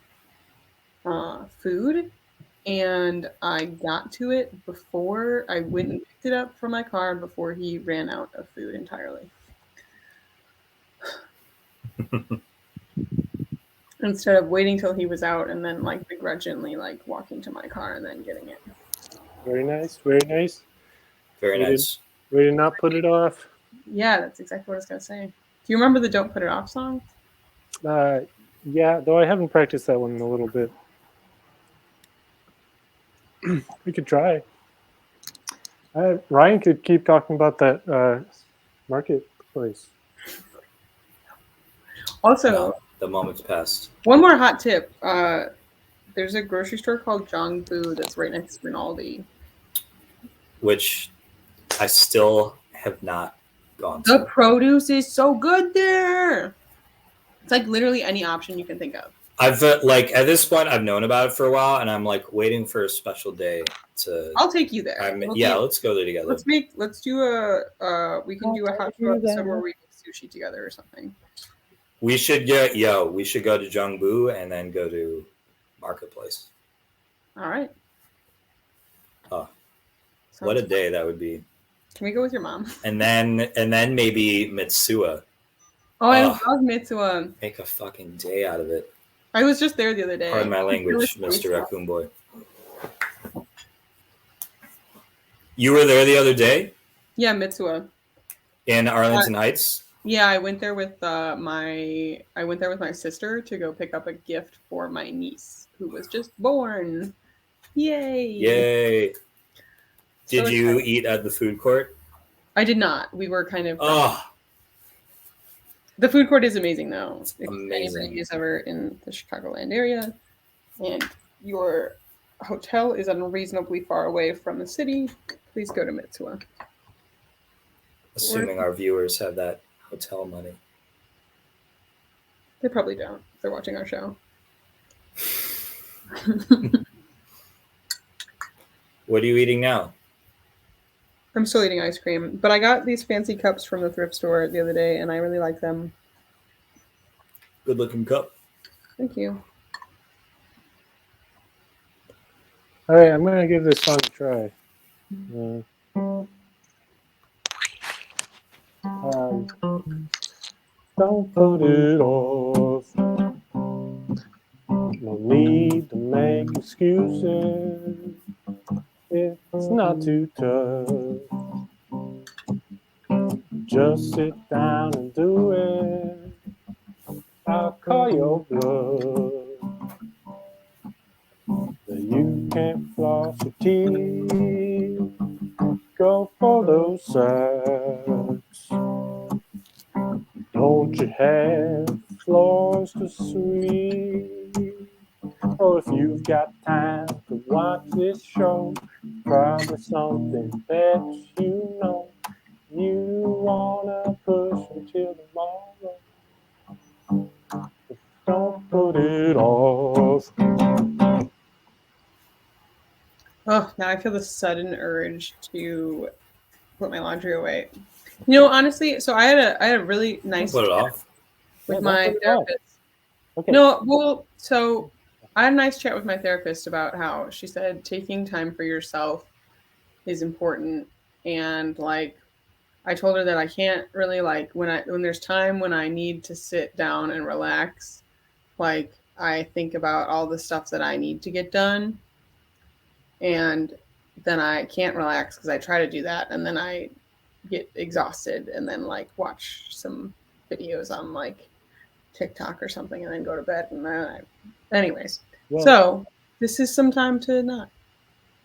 food, and I got to it before I went and picked it up from my car before he ran out of food entirely. instead of waiting till he was out and then like begrudgingly like walking to my car and then getting it. Very nice. Very nice. Very We nice. Way to not put it off. Yeah, that's exactly what I was gonna say. Do you remember the "Don't Put It Off" song? Yeah, though I haven't practiced that one in a little bit. We could try. Ryan could keep talking about that marketplace. Also, No, the moment's passed. one more hot tip. There's a grocery store called Jongbu that's right next to Rinaldi. Which I still have not gone The to. produce is so good there. It's like literally any option you can think of. I've like at this point I've known about it for a while, and I'm like waiting for a special day to. I'll take you there. Let's go there together. Let's do a we can do a hot show episode where we make sushi together or something. We should go to Jongbu and then go to Marketplace. All right. Oh, what a day that would be. Can we go with your mom? And then maybe Mitsuya. Oh, I love Mitsuya. Make a fucking day out of it. I was just there the other day. Pardon my language, Mr. Raccoon Boy. You were there the other day? Yeah, Mitsuya. In Arlington Heights? Yeah, I went there with my sister to go pick up a gift for my niece who was just born. Yay! Yay! Did you eat at the food court? I did not. We were kind of. Oh. The food court is amazing, though. If Amazing. anybody is ever in the Chicagoland area, and your hotel is unreasonably far away from the city, please go to Mitsuya. Assuming our viewers have that hotel money. They probably don't. They're watching our show. What are you eating now? I'm still eating ice cream, but I got these fancy cups from the thrift store the other day, and I really like them. Good looking cup. Thank you. All right, I'm gonna give this song a try. Don't put it off. No need to make excuses. It's not too tough. Just sit down and do it. I'll call your bluff. But you can't floss your teeth. Go for those sacks. Don't you have floors to sweep? Oh, if you've got time to watch this show, probably something that you know you wanna push until tomorrow. But don't put it off. Oh, now I feel the sudden urge to put my laundry away. You know, honestly, so I had a really nice Put it off. with my therapist. Okay. No, well, so I had a nice chat with my therapist about how she said taking time for yourself is important, and like I told her that I can't really like when there's time when I need to sit down and relax, like I think about all the stuff that I need to get done, and then I can't relax because I try to do that, and then I get exhausted and then like watch some videos on like TikTok or something and then go to bed, and then anyways. Well, So this is some time to not.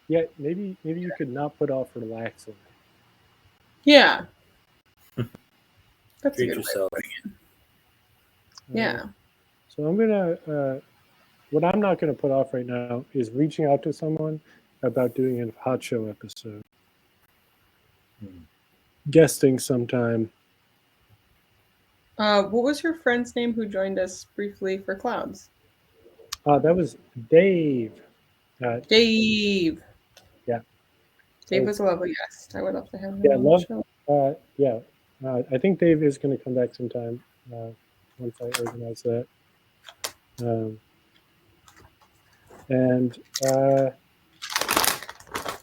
yeah, maybe you could not put off relaxing. Yeah. That's a Treat good yourself. way. Yeah. So I'm gonna. What I'm not gonna put off right now is reaching out to someone about doing a hot show episode. Guesting sometime. What was your friend's name who joined us briefly for Clouds? That was Dave. Dave. Yeah. Dave was a lovely guest. I would love to have him Yeah, on the show. Yeah. I think Dave is going to come back sometime once I organize that.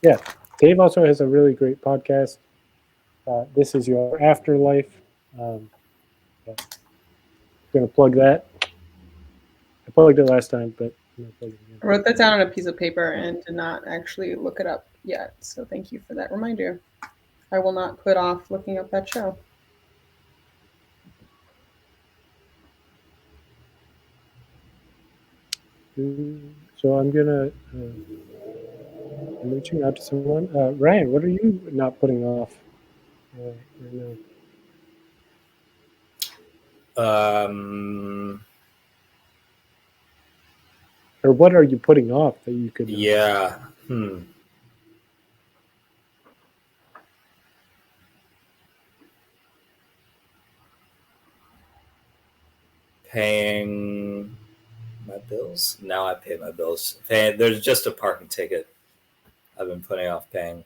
Yeah, Dave also has a really great podcast. This is Your Afterlife. I'm going to plug that. I plugged it last time, but I'm not plugging it I wrote that down on a piece of paper and did not actually look it up yet. So thank you for that reminder. I will not put off looking up that show. So I'm reaching out to someone. Ryan, what are you not putting off right now? Or what are you putting off that you could? Yeah. Paying my bills. Now I pay my bills. There's just a parking ticket I've been putting off paying.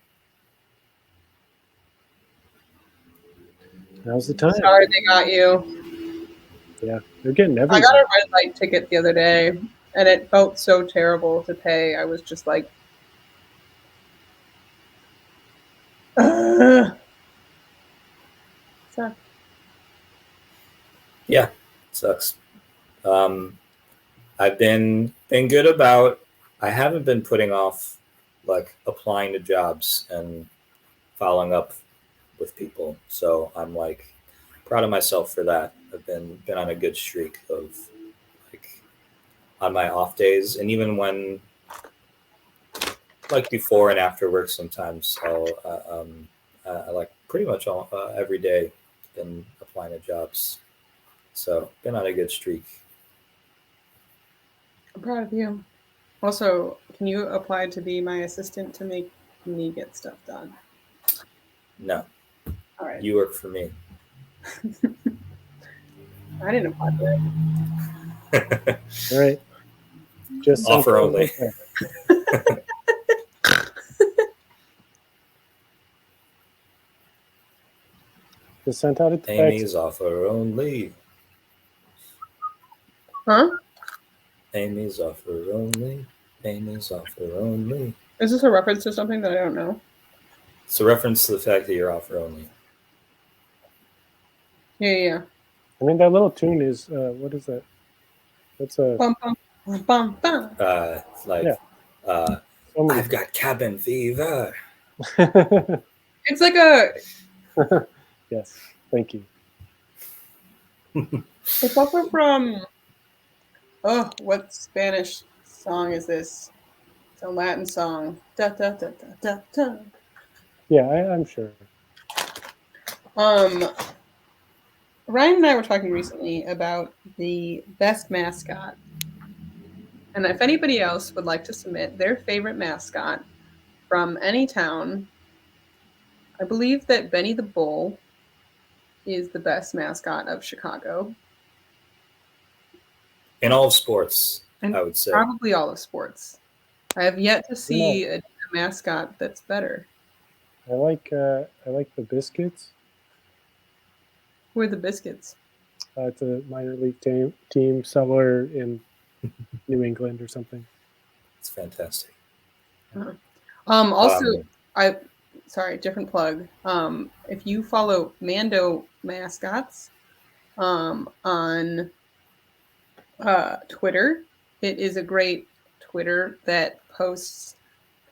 Now's the time. Sorry they got you. Yeah, they're getting everything. I got a red light ticket the other day, and it felt so terrible to pay. I was just like, so. Yeah, sucks. I've been good about. I haven't been putting off like applying to jobs and following up with people. So I'm like proud of myself for that. I've been on a good streak of like on my off days, and even when like before and after work, sometimes I'll I like pretty much all every day been applying to jobs. So been on a good streak. I'm proud of you. Also, can you apply to be my assistant to make me get stuff done? No. All right. You work for me. I didn't apply for that. All right. Just Offer only. Just sent out a text. Amy's offer only. Huh? Amy's offer only. Amy's offer only. Is this a reference to something that I don't know? It's a reference to the fact that you're offer only. Yeah. I mean, that little tune is, what is that? That's a... Bum, bum, bum, bum, bum. I've got cabin fever. It's like a... Yes, thank you. It's also from... Oh, what Spanish song is this? It's a Latin song. Da, da, da, da, da, da. Yeah, I'm sure. Ryan and I were talking recently about the best mascot. And if anybody else would like to submit their favorite mascot from any town, I believe that Benny the Bull is the best mascot of Chicago. In all of sports, And I would say. probably all of sports. I have yet to see a mascot that's better. I like the Biscuits. Who are the Biscuits? It's a minor league team somewhere in New England or something. It's fantastic. Also, different plug. If you follow Mando Mascots on Twitter, it is a great Twitter that posts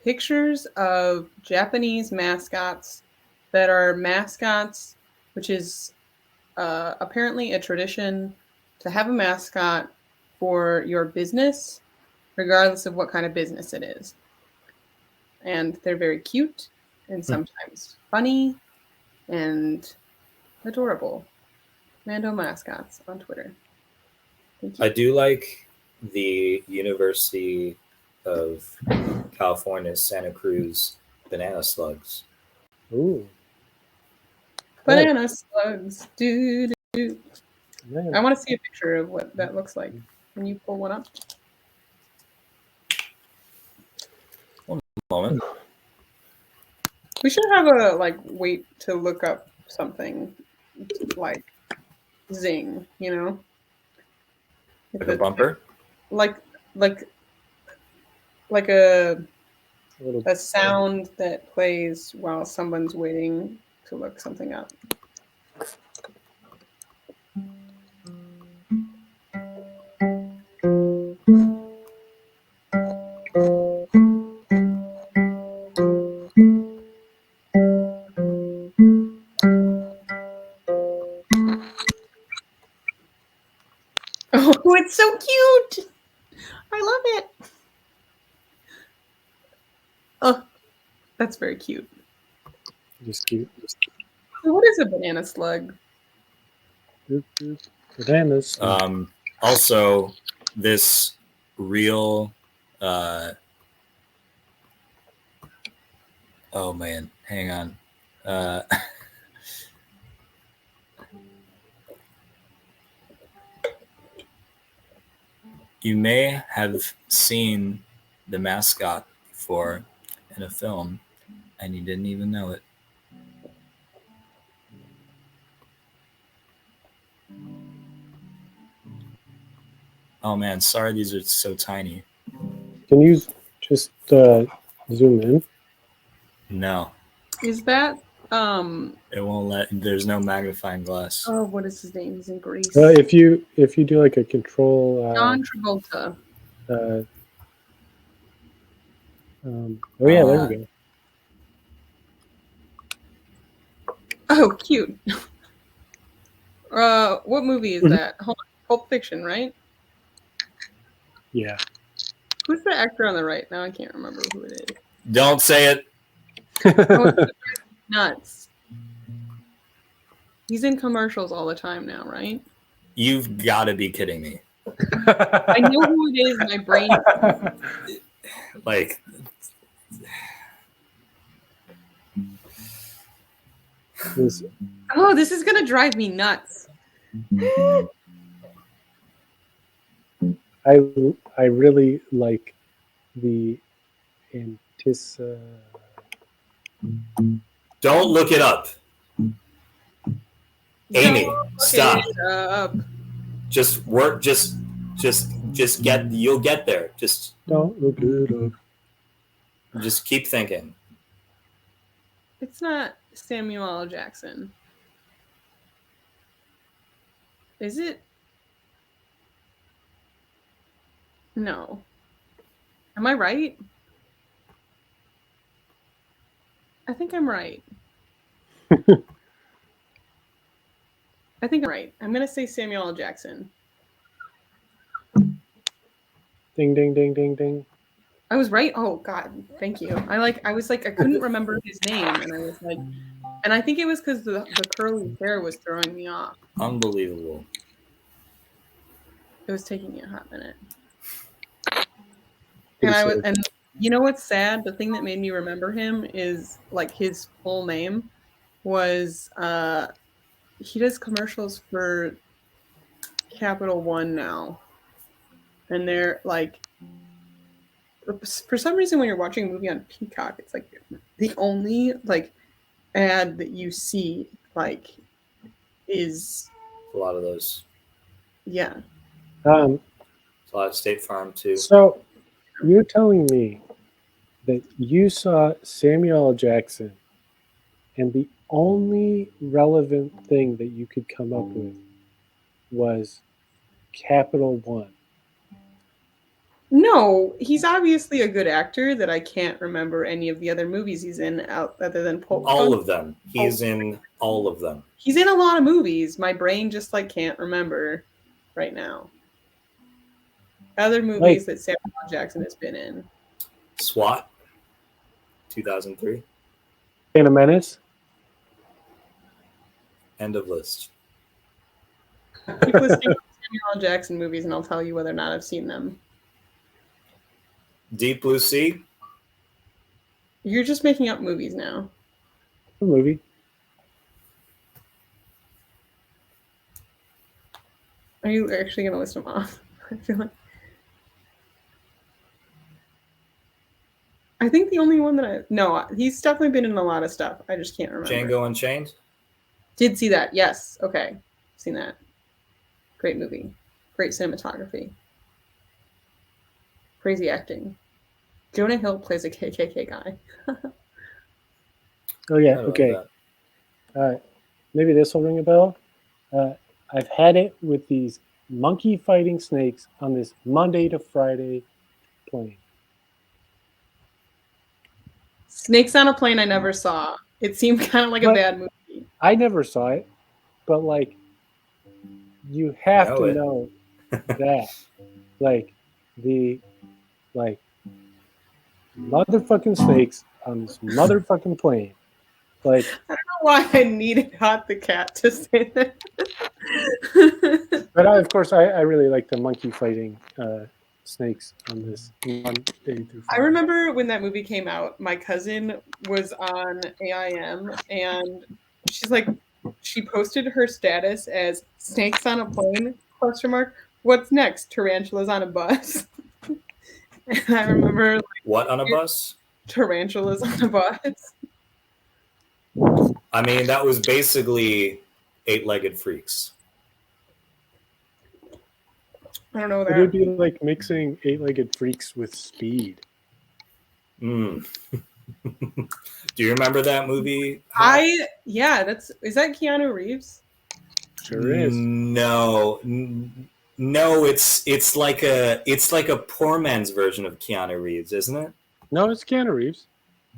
pictures of Japanese mascots that are mascots, which is apparently a tradition to have a mascot for your business, regardless of what kind of business it is. And they're very cute and sometimes funny and adorable. Mando Mascots on Twitter. Thank you. I do like the University of California, Santa Cruz banana slugs. Ooh. Banana slugs. Doo, doo. Man. I want to see a picture of what that looks like. Can you pull one up? One moment. We should have a wait to look up something like zing, you know? Like a bumper? Like a sound that plays while someone's waiting to look something up. Oh, it's so cute. I love it. Oh, that's very cute. Just cute. So what is a banana slug? Bananas. Also, this real. Oh man, hang on. You may have seen the mascot before in a film, and you didn't even know it. Oh man, sorry, these are so tiny. Can you just zoom in? No, Is that it won't let. There's no magnifying glass. oh, what is his name? He's in Greece. If you do like a control. John Travolta. Oh yeah, there we go. Oh, cute. What movie is that? Hold on. Pulp Fiction, right? Yeah. Who's the actor on the right? Now I can't remember who it is. Don't say it. Oh, it's nuts. He's in commercials all the time now, right? You've got to be kidding me. I know who it is. My brain. Like, Oh, this is gonna drive me nuts. I really like the don't look it up. Amy, Don't stop. look it up. Just work. Just get. You'll get there. Just don't look it up. Just keep thinking. It's not Samuel L. Jackson. Is it? No. Am I right? I think I'm right. I think I'm right. I'm going to say Samuel L. Jackson. Ding, ding, ding, ding, ding. I was right. Oh God, thank you. I couldn't remember his name, and I was like, and I think it was because the curly hair was throwing me off. Unbelievable. It was taking me a hot minute. And you know what's sad? The thing that made me remember him is like his full name was he does commercials for Capital One now, and they're like, for some reason when you're watching a movie on Peacock, it's like the only like ad that you see like is a lot of those. Yeah. It's a lot of State Farm too. So you're telling me that you saw Samuel L. Jackson and the only relevant thing that you could come up with was Capital One. No, he's obviously a good actor that I can't remember any of the other movies he's in other than all of them. He's in all of them. He's in a lot of movies. My brain just like can't remember right now. Other movies that Samuel L. Jackson has been in. SWAT, 2003. Phantom Menace. End of list. Keep listening to Samuel L. Jackson movies, and I'll tell you whether or not I've seen them. Deep Blue Sea. You're just making up movies now. A movie. Are you actually going to list them off? I feel like. I think the only one that no, he's definitely been in a lot of stuff. I just can't remember. Django Unchained. Did see that? Yes. Okay, seen that. Great movie. Great cinematography. Crazy acting. Jonah Hill plays a KKK guy. Oh yeah. Okay. Maybe this will ring a bell. I've had it with these monkey fighting snakes on this Monday to Friday plane. Snakes on a Plane I never saw. It seemed kind of like a bad movie. I never saw it, but like you have to know that, like the like motherfucking snakes on this motherfucking plane. Like, I don't know why I needed Hot the cat to say that. but of course, I really like the monkey fighting snakes on this Monday through I Friday. remember when that movie came out, my cousin was on AIM and she's like, she posted her status as snakes on a plane, ? What's next? Tarantulas on a bus. And I remember like, What on a bus? tarantulas on a bus. I mean, that was basically Eight-Legged Freaks. I don't know It would that. be like mixing Eight-Legged Freaks with Speed. Mm. Do you remember that movie? Is that Keanu Reeves? Sure is. No, it's like a poor man's version of Keanu Reeves, isn't it? No, it's Keanu Reeves.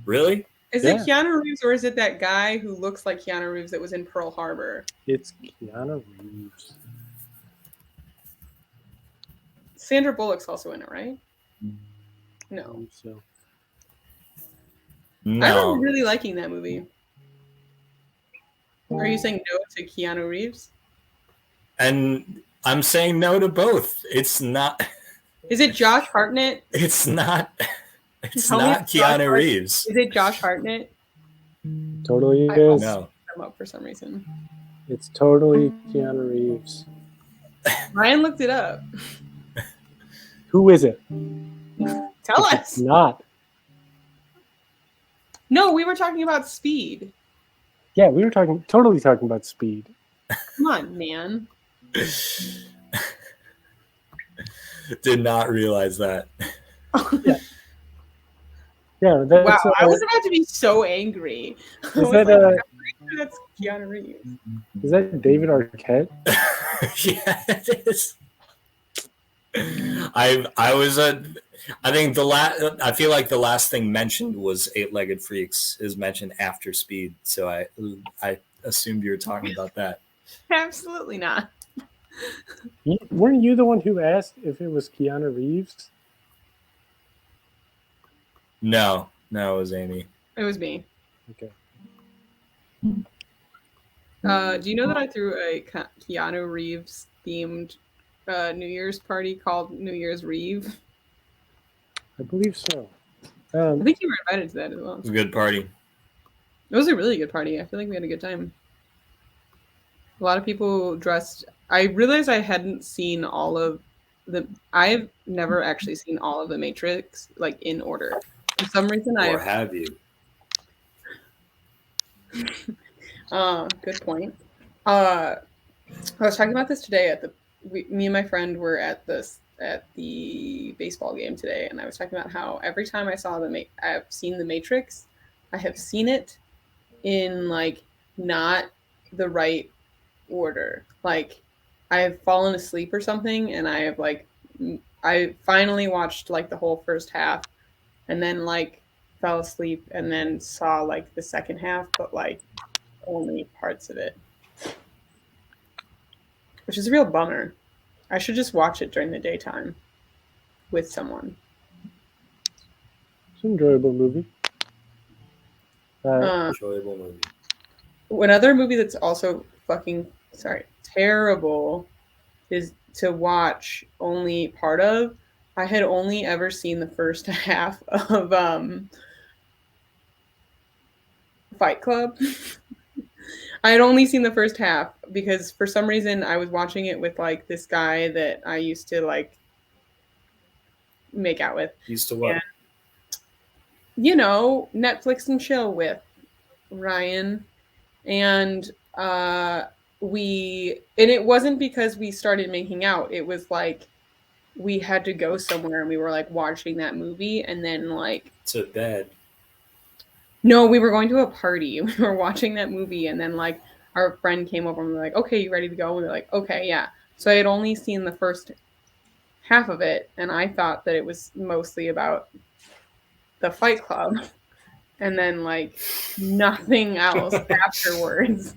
Really? Is Yeah. it Keanu Reeves or is it that guy who looks like Keanu Reeves that was in Pearl Harbor? It's Keanu Reeves. Sandra Bullock's also in it, right? No. So I No. remember really liking that movie. Are you saying no to Keanu Reeves? And I'm saying no to both. It's not. Is it Josh Hartnett? It's not. It's Tell me not it's Josh Keanu Hartnett. Reeves. Is it Josh Hartnett? totally I is. also- No. I'm up for some reason. It's totally Keanu Reeves. Ryan looked it up. Who is it? Tell If us. it's not. No, we were talking about Speed. Yeah, we were totally talking about Speed. Come on, man. Did not realize that. Yeah, that's, Wow, I was about to be so angry. I was that, like, I'm pretty sure that's Keanu Reeves. is that David Arquette? Yeah, it is. I think I feel like the last thing mentioned was Eight-Legged Freaks is mentioned after Speed, so I assumed you were talking about that. Absolutely not. Weren't you the one who asked if it was Keanu Reeves? No, it was Amy. It was me. Okay. Do you know that I threw a Keanu Reeves themed New Year's party called New Year's Reeve? I believe so. I think you were invited to that as well. It was a good party. It was a really good party. I feel like we had a good time. A lot of people dressed. I realized I hadn't seen all of the. I've never actually seen all of the Matrix like in order. For some reason, Or have you? Good point. I was talking about this today me and my friend were at the baseball game today, and I was talking about how every time I've seen the Matrix, I have seen it in like not the right order. Like I have fallen asleep or something, and I finally watched like the whole first half, and then like fell asleep, and then saw like the second half, but like only parts of it, which is a real bummer. I should just watch it during the daytime with someone. It's an enjoyable movie. Enjoyable movie. Another movie that's also terrible is to watch only part of. I had only ever seen the first half of Fight Club. I had only seen the first half because for some reason I was watching it with like this guy that I used to like make out with. Used to what? And, you know, Netflix and chill with Ryan. And it wasn't because we started making out. It was like we had to go somewhere and we were like watching that movie and then like To bed. No, we were going to a party. We were watching that movie, and then like our friend came over and we were like, "Okay, you ready to go?" And we were like, "Okay, yeah." So I had only seen the first half of it, and I thought that it was mostly about the Fight Club, and then like nothing else afterwards.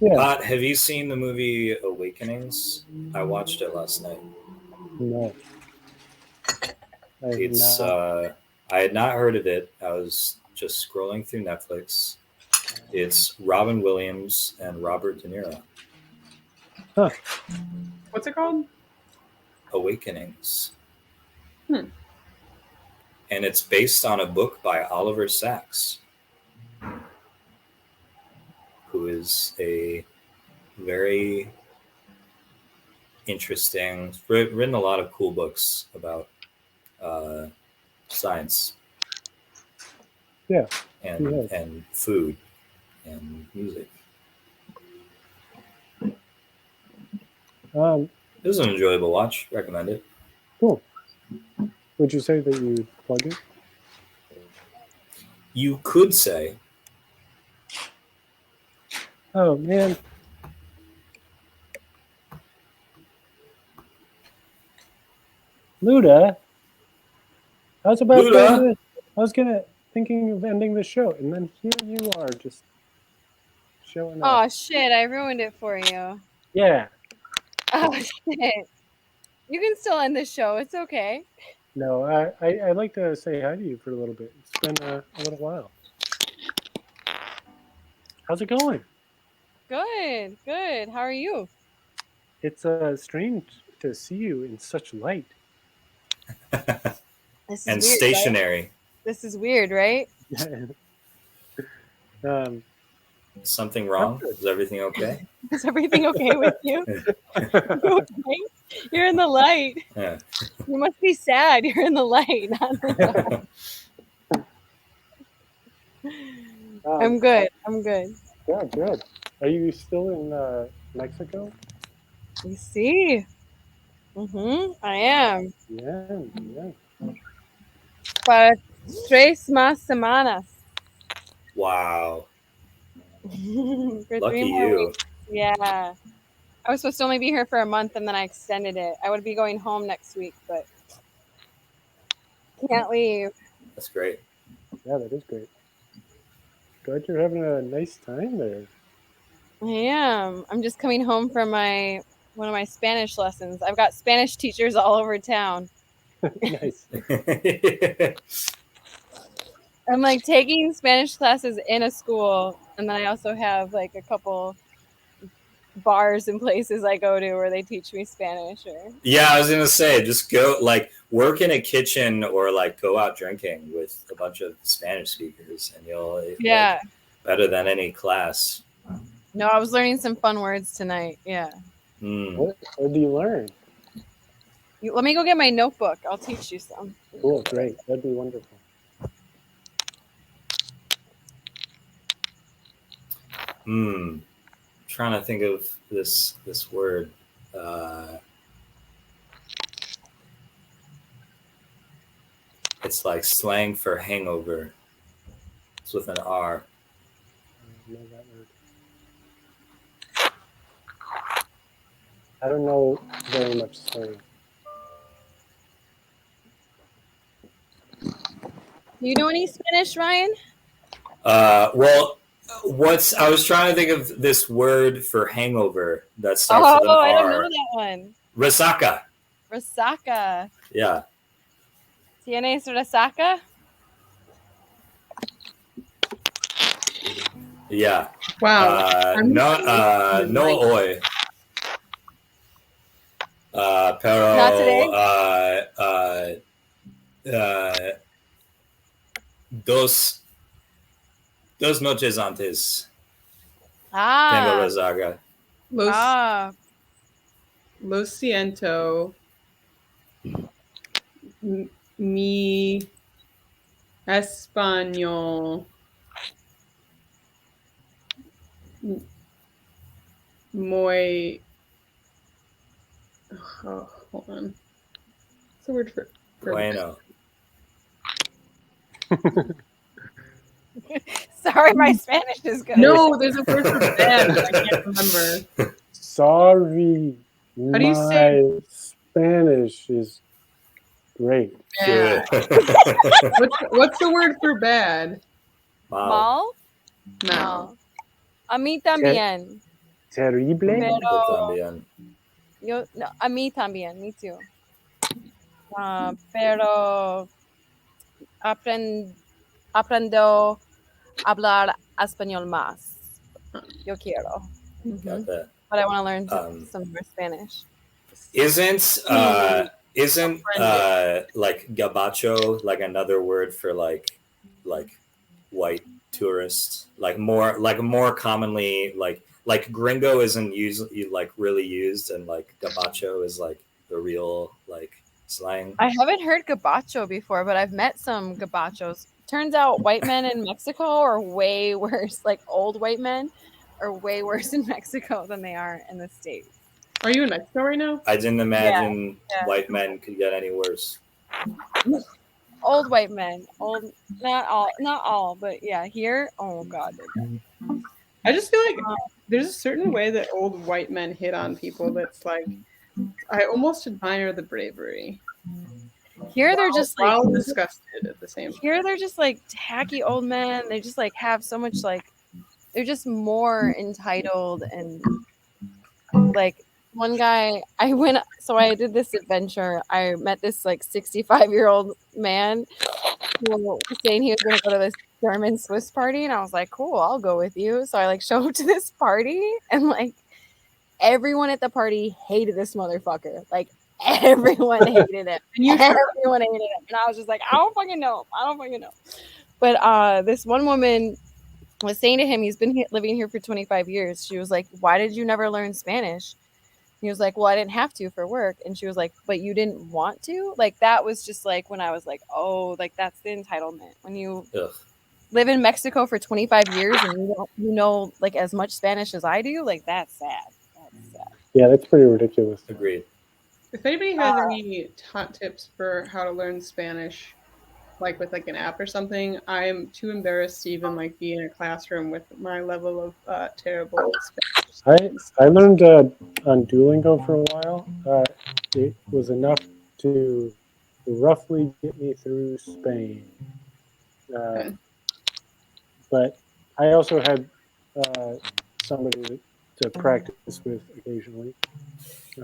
Yeah. Pat, have you seen the movie Awakenings? I watched it last night. No. It's I had not heard of it. I was just scrolling through Netflix. It's Robin Williams and Robert De Niro. What's it called? Awakenings. Hmm. And it's based on a book by Oliver Sacks, who is a very interesting, written a lot of cool books about science. Yeah. And food and music. It was an enjoyable watch. Recommend it. Cool. Would you say that you'd plug it? You could say. Oh man. Luda. I was about Luda? I was thinking of ending the show, and then here you are just showing up. Oh shit, I ruined it for you. Yeah. Oh shit. You can still end the show. It's okay. No, I'd like to say hi to you for a little bit. It's been a little while. How's it going? Good, good. How are you? It's strange to see you in such light. This is And weird, stationary. right? This is weird, right? Something wrong? Is everything okay? Is everything okay with you? You okay? You're in the light. Yeah. You must be sad. You're in the light. Not in the dark. I'm good. I'm good. Yeah, good. Are you still in Mexico? You see? I am. Yeah. Para 3 más semanas. Wow. For Lucky 3 more you. weeks. Yeah. I was supposed to only be here for a month and then I extended it. I would be going home next week, but can't leave. That's great. Yeah, that is great. Glad you're having a nice time there. I am. I'm just coming home from one of my Spanish lessons. I've got Spanish teachers all over town. Nice. I'm like taking Spanish classes in a school, and then I also have like a couple bars and places I go to where they teach me Spanish. Yeah, I was gonna say, just go work in a kitchen or go out drinking with a bunch of Spanish speakers, and you'll better than any class. No, I was learning some fun words tonight. Yeah. What do you learn? Let me go get my notebook. I'll teach you some. Cool, great. That'd be wonderful. Trying to think of this word. It's like slang for hangover. It's with an R. I know that word. I don't know very much slang. Do you know any Spanish, Ryan? Well, I was trying to think of this word for hangover that starts with an R. I don't know that one. Resaca. Resaca. Yeah. ¿Tienes resaca? Yeah. Wow. No hoy. Pero Not today? Dos noches antes. Tengo resaca. Lo siento. Mi español muy. Oh, hold on. What's the word for Bueno. Sorry, my Spanish is good. No, there's a word for bad, but I can't remember. Sorry. How do you say? Spanish is great. Bad. What's the word for bad? Wow. Mal? No. A mí también. terrible. Pero Yo también. yo, no, a mí también, me too. Pero aprendo a hablar español más. Yo quiero. Got that. But I want to learn some more Spanish. Isn't like gabacho like another word for like white tourists? Like more commonly like gringo isn't usually like really used, and like gabacho is like the real like slang. I haven't heard gabacho before, but I've met some gabachos. Turns out white men in Mexico are way worse. Like old white men are way worse in Mexico than they are in the States. Are you in Mexico right now? I didn't imagine white men could get any worse. Old white men, not all, but yeah, here, oh god. I just feel like there's a certain way that old white men hit on people that's like, I almost admire the bravery. Here they're just like disgusted at the same time. Here they're just like tacky old men. They just like have so much like they're just more entitled, and like one guy I did this adventure. I met this like 65-year-old man who was saying he was gonna go to this German Swiss party, and I was like, cool, I'll go with you. So I like show up to this party, and like everyone at the party hated this motherfucker. Like everyone hated him. Everyone hated him. And I was just like, I don't fucking know. But this one woman was saying to him, he's been living here for 25 years. She was like, why did you never learn Spanish? He was like, well, I didn't have to for work. And she was like, but you didn't want to? Like, that was just like when I was like, oh, like that's the entitlement. When you live in Mexico for 25 years and you know like as much Spanish as I do, like that's sad. Yeah, that's pretty ridiculous. Agreed. If anybody has any hot tips for how to learn Spanish, like with like an app or something, I'm too embarrassed to even like be in a classroom with my level of terrible Spanish. I learned on Duolingo for a while. It was enough to roughly get me through Spain. But I also had somebody to practice with occasionally.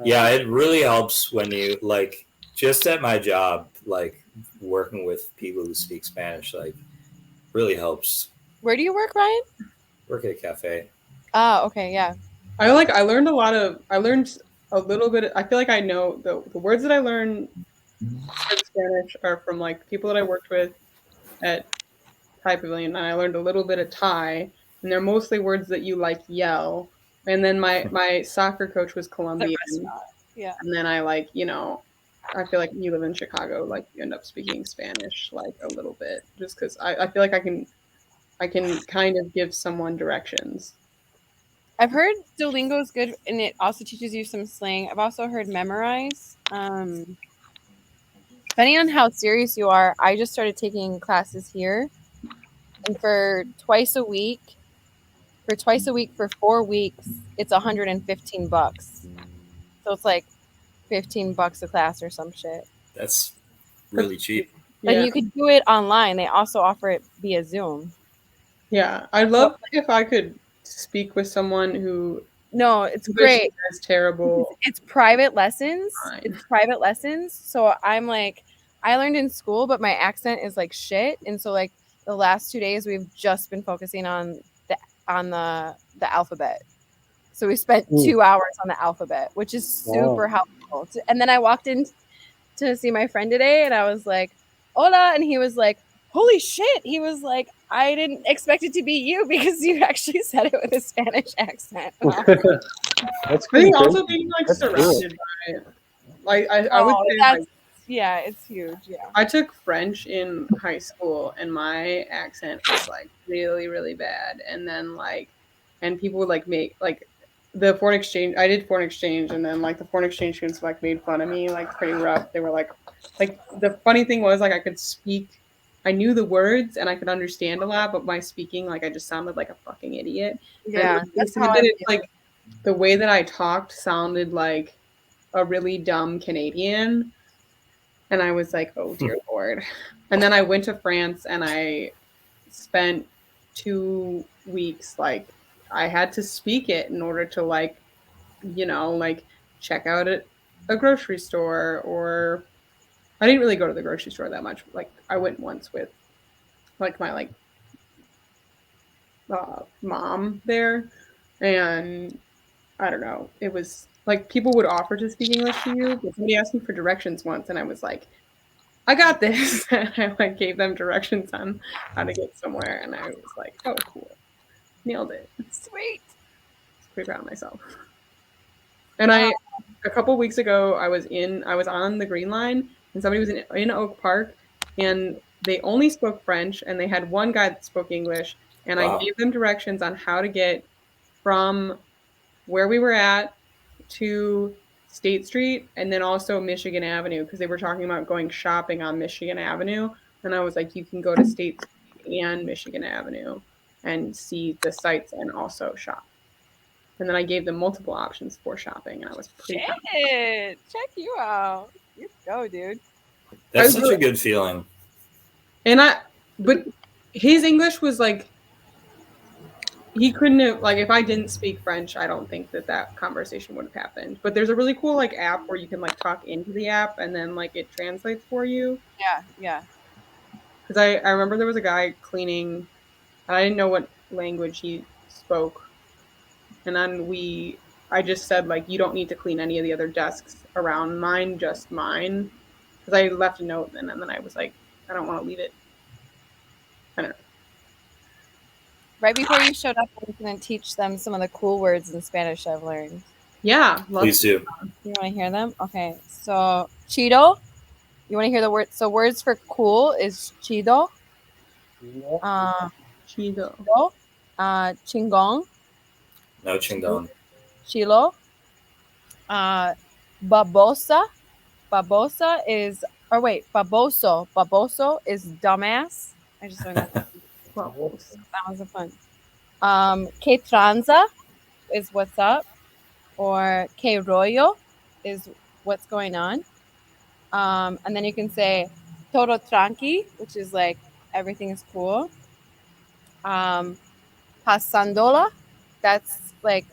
Yeah, it really helps when you like just at my job, like working with people who speak Spanish, like really helps. Where do you work, Ryan? Work at a cafe. Oh, okay, yeah. I learned a little bit. I feel like I know the words that I learned in Spanish are from like people that I worked with at Thai Pavilion, and I learned a little bit of Thai, and they're mostly words that you like yell. And then my soccer coach was Colombian. Yeah. And then I like, I feel like you live in Chicago, like you end up speaking Spanish like a little bit, just because I feel like I can kind of give someone directions. I've heard Duolingo is good, and it also teaches you some slang. I've also heard memorize. Depending on how serious you are, I just started taking classes here, and for twice a week for 4 weeks, it's $115. So it's like $15 a class or some shit. That's really cheap. And you could do it online. They also offer it via Zoom. Yeah, I'd love if I could speak with someone who. No, it's great. It's terrible. It's private lessons. So I'm like, I learned in school, but my accent is like shit. And so like the last 2 days, we've just been focusing on the alphabet. So we spent 2 hours on the alphabet, which is super helpful. And then I walked in to see my friend today, and I was like, hola. And he was like, holy shit. He was like, I didn't expect it to be you because you actually said it with a Spanish accent. That's I think also being like surrounded by it. Like I would say like, yeah, it's huge. Yeah. I took French in high school and my accent was like really, really bad. And then and people would like make like the foreign exchange. I did foreign exchange, and then like the foreign exchange students like made fun of me like pretty rough. They were like the funny thing was like I could speak. I knew the words and I could understand a lot, but my speaking, like I just sounded like a fucking idiot. Yeah, that's how it's like the way that I talked sounded like a really dumb Canadian. And I was like, oh dear Lord. And then I went to France and I spent 2 weeks like I had to speak it in order to like, you know, like check out at a grocery store, or I didn't really go to the grocery store that much. Like I went once with like my like mom there, and I don't know. It was like people would offer to speak English to you, but somebody asked me for directions once, and I was like, I got this. And I like gave them directions on how to get somewhere, and I was like, oh, cool, nailed it. Sweet. Pretty proud of myself. And a couple weeks ago, I was on the Green Line, and somebody was in Oak Park, and they only spoke French, and they had one guy that spoke English, and I gave them directions on how to get from where we were at to State Street, and then also Michigan Avenue, because they were talking about going shopping on Michigan Avenue, and I was like, you can go to State Street and Michigan Avenue and see the sights and also shop. And then I gave them multiple options for shopping, and I was pretty proud. Check you out. You go, dude. That's such a good feeling. But his English was like, he couldn't have, like, if I didn't speak French, I don't think that conversation would have happened. But there's a really cool like app where you can like talk into the app and then like it translates for you. Yeah. Because I remember there was a guy cleaning, and I didn't know what language he spoke. And then I just said, like, you don't need to clean any of the other desks around mine, just mine. Because I left a note, and then I was like, I don't want to leave it. I don't know. Right before you showed up, I was going to teach them some of the cool words in Spanish I've learned. Yeah. Please do. You want to hear them? Okay. So, chido. You want to hear the word? So, words for cool is chido. Chido. Chingong. No chingón. Chilo. Babosa. Babosa is, baboso. Baboso is dumbass. I just learned that. That was a fun. Que tranza is what's up. Or que rollo is what's going on. And then you can say todo tranqui, which is like everything is cool. Pasandola, that's like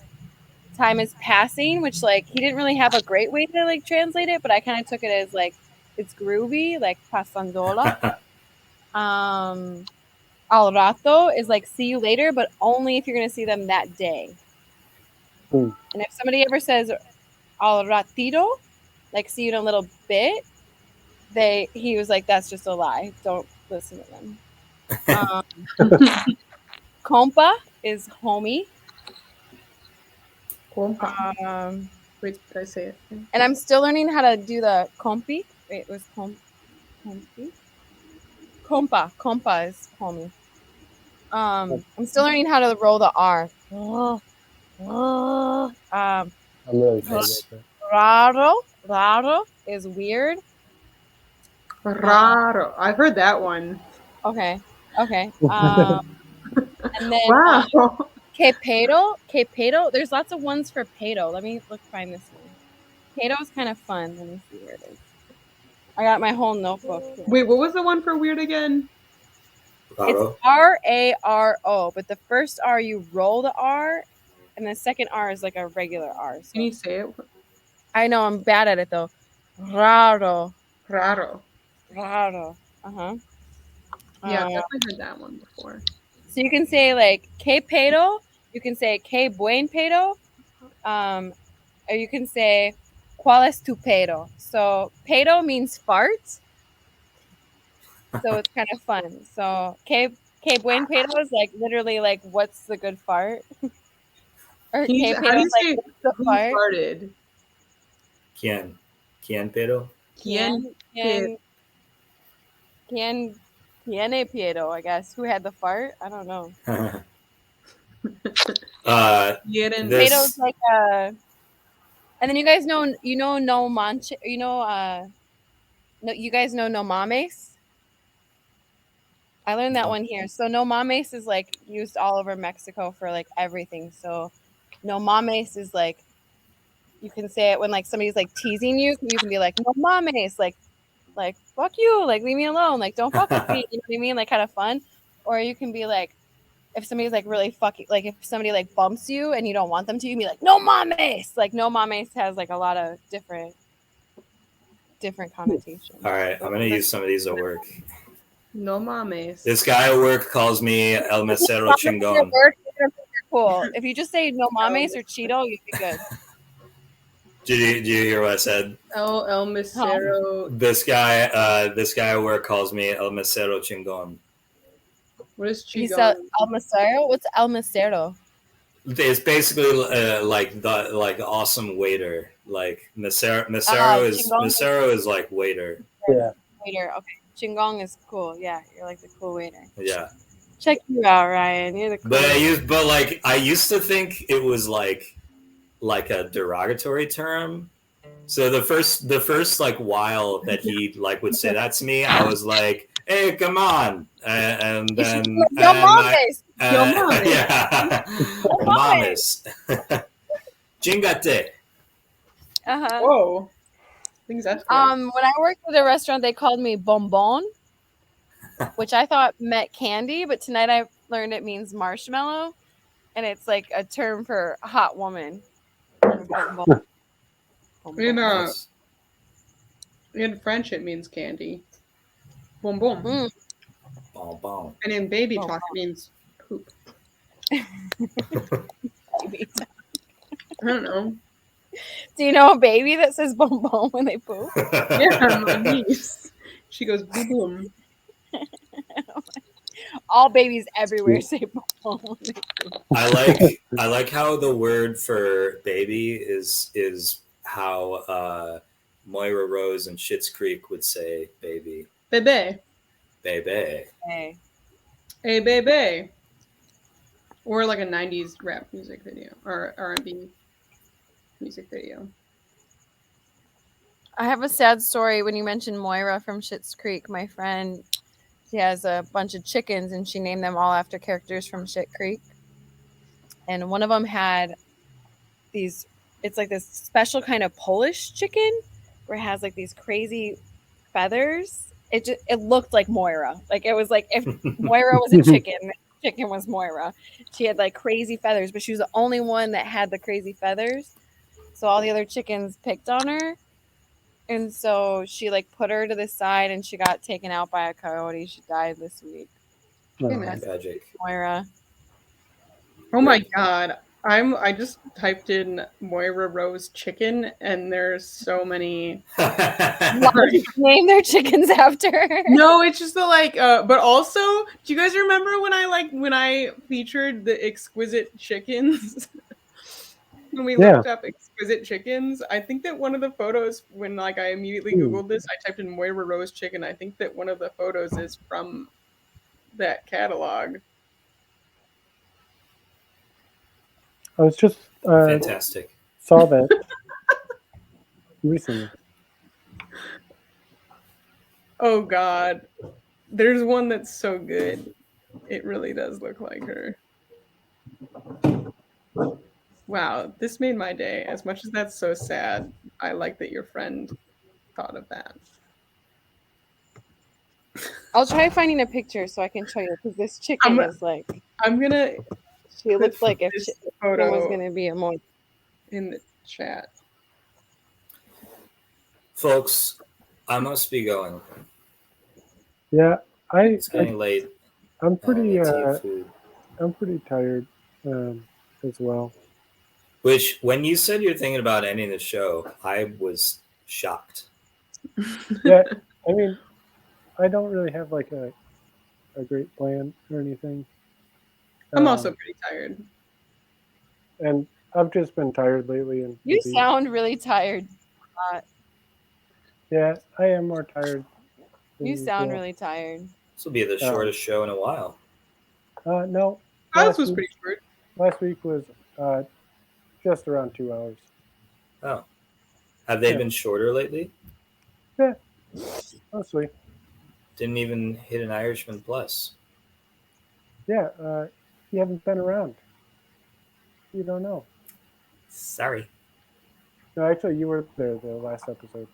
time is passing, which like he didn't really have a great way to like translate it, but I kind of took it as like it's groovy, like pasandola. Al rato is like see you later, but only if you're gonna see them that day. And if somebody ever says al ratito, like see you in a little bit, he was like, that's just a lie. Don't listen to them. Compa is homie. Compa. Wait, did I say it? And I'm still learning how to do the compi. Wait, it was compi? Compa is homie. I'm still learning how to roll the R. I'm really sorry about that. Raro is weird. Raro. I've heard that one. Okay. And then wow. Que pedo. There's lots of ones for pedo. Let me find this one. Pedo is kind of fun. Let me see where it is. I got my whole notebook here. Wait, what was the one for weird again? Raro. It's R-A-R-O, but the first R you roll the R, and the second R is like a regular R. So. Can you say it? I know, I'm bad at it though. Raro. Uh-huh. Yeah, I've definitely heard that one before. So you can say like que pedo, you can say que buen pedo, or you can say cuál es tu pedo. So pedo means fart. So it's kind of fun. So que buen pedo is like literally like what's the good fart? Or que pedo is like what's the fart? Farted? ¿Quién pedo? ¿Quién Tiene pedo, I guess. Who had the fart? I don't know. Pedo's like and then you guys know, no manche, no, you guys know no mames? I learned that one here. So no mames is like used all over Mexico for like everything. So no mames is like, you can say it when like somebody's like teasing you. You can be like, no mames, like fuck you, like leave me alone, like don't fuck with me. You know what I mean? Like kind of fun. Or you can be like, if somebody's like really fucking, like if somebody like bumps you and you don't want them to, you be like, no mames. Like no mames has like a lot of different connotations. All right, I'm gonna use some of these at work. No mames. This guy at work calls me El Mesero Chingon. Cool. If you just say no mames or Cheeto, you'd be good. Did you hear what I said? El Mesero. This guy at work calls me El Mesero Chingon. What is You Chigon? said El Mesero? What's El Mesero? It's basically like the awesome waiter. Like Mesero is like waiter. Yeah. Waiter. Okay. Chingong is cool. Yeah, you're like the cool waiter. Yeah. Check you out, Ryan. You're the cool. But I used to think it was like a derogatory term. So the first like while that he like would say that to me, I was like, "Hey, come on!" And then Yo mames. yeah, mames, chingate. Whoa. Things that's When I worked at a restaurant, they called me bonbon, which I thought meant candy, but tonight I learned it means marshmallow, and it's like a term for a hot woman. Bonbon. In French, it means candy. Bonbon. Mm. Bonbon. And in baby talk, it means poop. I don't know. Do you know a baby that says bonbon when they poop? Yeah, my niece. She goes boom boom. All babies everywhere say bonbon when they poop. I like how the word for baby is how Moira Rose and Schitt's Creek would say baby. Bebe. Bebe. Hey. Hey, bebe. Or like a 90s rap music video or R&B music video. I have a sad story when you mentioned Moira from Schitt's Creek. My friend, she has a bunch of chickens and she named them all after characters from Schitt Creek. And one of them had these, it's like this special kind of Polish chicken where it has like these crazy feathers. It looked like Moira. Like it was like if Moira was a chicken, the chicken was Moira. She had like crazy feathers, but she was the only one that had the crazy feathers. So all the other chickens picked on her. And so she like put her to the side and she got taken out by a coyote. She died this week. Magic. Moira. Oh my god. I just typed in Moira Rose chicken and there's so many name their chickens after her. No, it's just the like but also do you guys remember when I featured the exquisite chickens? When we looked up exquisite chickens, I think that one of the photos when like I immediately Googled this, I typed in Moira Rose chicken. I think that one of the photos is from that catalog. I was just fantastic. Saw that recently. Oh god. There's one that's so good. It really does look like her. Wow, this made my day. As much as that's so sad, I like that your friend thought of that. I'll try finding a picture so I can show you because this chicken is like. I'm gonna. She looks like if she photo was gonna be a more in the chat. Folks, I must be going. Yeah, it's getting late. I'm pretty tired as well. Which, when you said you're thinking about ending the show, I was shocked. Yeah, I mean, I don't really have like a great plan or anything. I'm also pretty tired. And I've just been tired lately. And you sound really tired. Yeah, I am more tired. You sound really tired. This will be the shortest show in a while. No. This was pretty short. Last week was just around 2 hours. Oh. Have they been shorter lately? Yeah, mostly. Didn't even hit an Irishman plus. Yeah, you haven't been around. You don't know. Sorry. No, actually, you were there the last episode.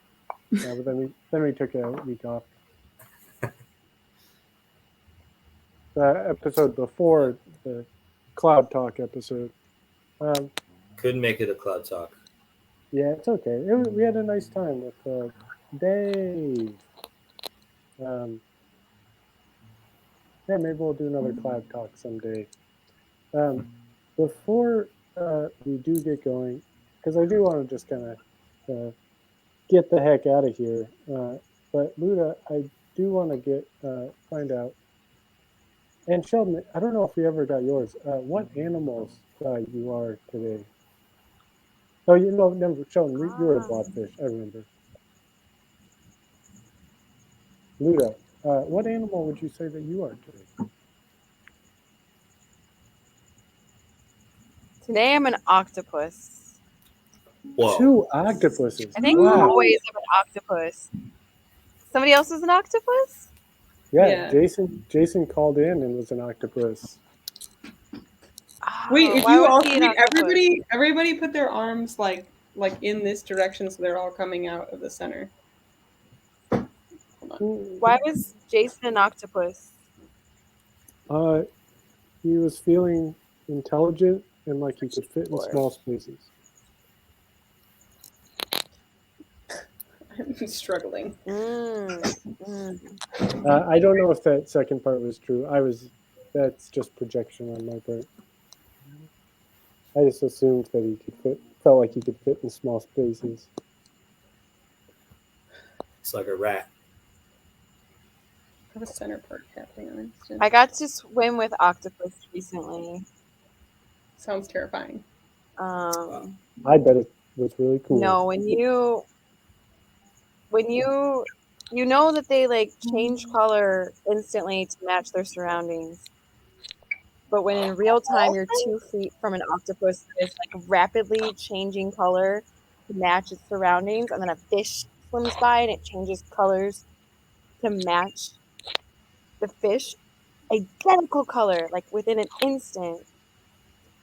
But then we took a week off. the episode before the Cloud Talk episode. Couldn't make it a Cloud Talk. Yeah, it's okay. We had a nice time with Dave. Yeah, maybe we'll do another Cloud Talk someday. Before we do get going, because I do want to just kind of get the heck out of here. But Luda, I do want to find out. And Sheldon, I don't know if we ever got yours. What animals you are today? Oh, you know, never, Sheldon, you were a blobfish. I remember. Luda, what animal would you say that you are today? Today I'm an octopus. Whoa. 2 octopuses. I think Wow. always I'm an octopus. Somebody else is an octopus? Yeah, Yeah. Jason called in and was an octopus. Wait, if Why you was all he an octopus? everybody put their arms like in this direction so they're all coming out of the center. Hold on. Why was Jason an octopus? He was feeling intelligent and like he could fit in small spaces. I'm struggling. I don't know if that second part was true. That's just projection on my part. I just assumed that he felt like he could fit in small spaces. It's like a rat. I have a center part happening on instant. I got to swim with octopus recently. Sounds terrifying. I bet it was really cool. No, when you know that they like change color instantly to match their surroundings. But when in real time you're 2 feet from an octopus that is like rapidly changing color to match its surroundings, and then a fish swims by and it changes colors to match the fish, identical color, like within an instant.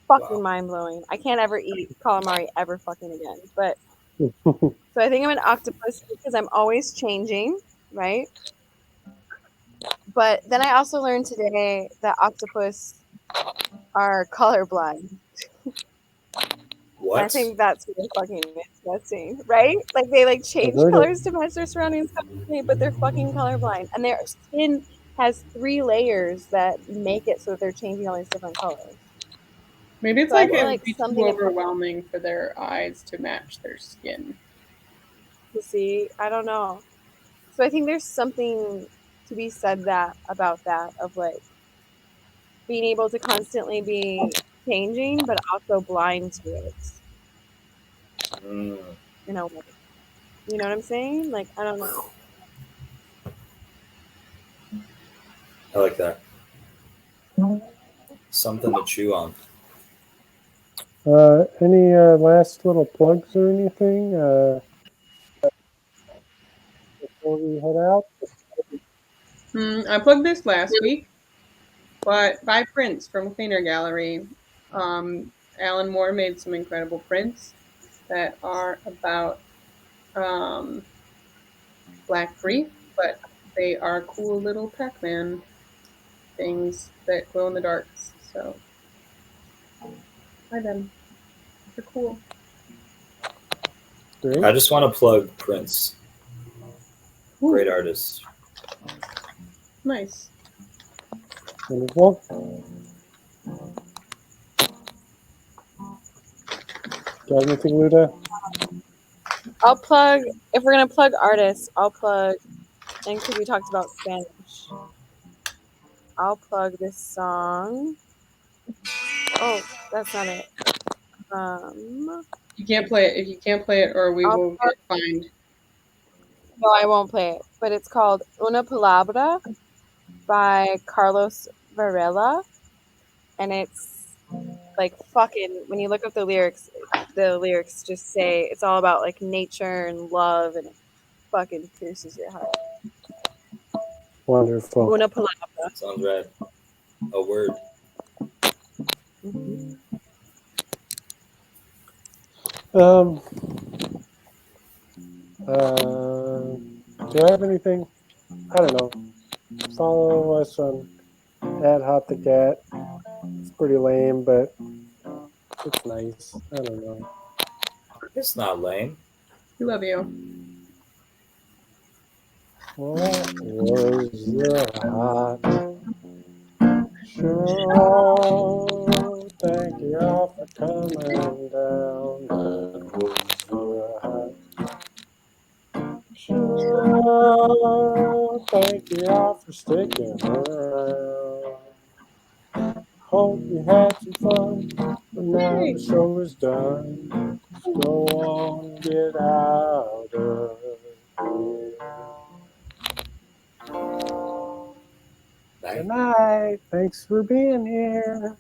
Fucking mind blowing. I can't ever eat calamari ever fucking again. But so I think I'm an octopus because I'm always changing, right? But then I also learned today that octopus are colorblind. What? I think that's really fucking disgusting, right? Like they like change colors to match their surroundings, but they're fucking colorblind, and their skin has 3 layers that make it so that they're changing all these different colors. Maybe it's So like I feel it like would be too something overwhelming for their eyes to match their skin. You see, I don't know. So I think there's something to be said about that of like being able to constantly be changing, but also blind to it. You know what I'm saying? Like I don't know. I like that. Something to chew on. Any last little plugs or anything before we head out? I plugged this last week, but buy prints from Cleaner Gallery. Alan Moore made some incredible prints that are about Black Reef, but they are cool little Pac-Man things that glow in the darks. So buy them. They're cool. Great. I just want to plug Prince. Ooh. Great artist. Nice. Wonderful. Got anything, Luda? I'll plug if we're gonna plug artists. I'll plug, and because we talked about Spanish, I'll plug this song. Oh, that's not it. You can't play it. If you can't play it, or we will get fined. No, I won't play it. But it's called Una Palabra by Carlos Varela, and it's like fucking. When you look up the lyrics just say it's all about like nature and love, and it fucking pierces your heart. Wonderful. Una Palabra. Sounds rad. A word. Mm-hmm. Do I have anything? I don't know. Follow us on at Hot the Cat. It's pretty lame, but it's nice. I don't know. It's not lame. We love you. What was the hot show? Thank you all for coming down. That was the hot show. Thank you all for sticking around. Hope you had some fun, but now the show is done. Just go on, get out of here. Bye. Good night. Thanks for being here.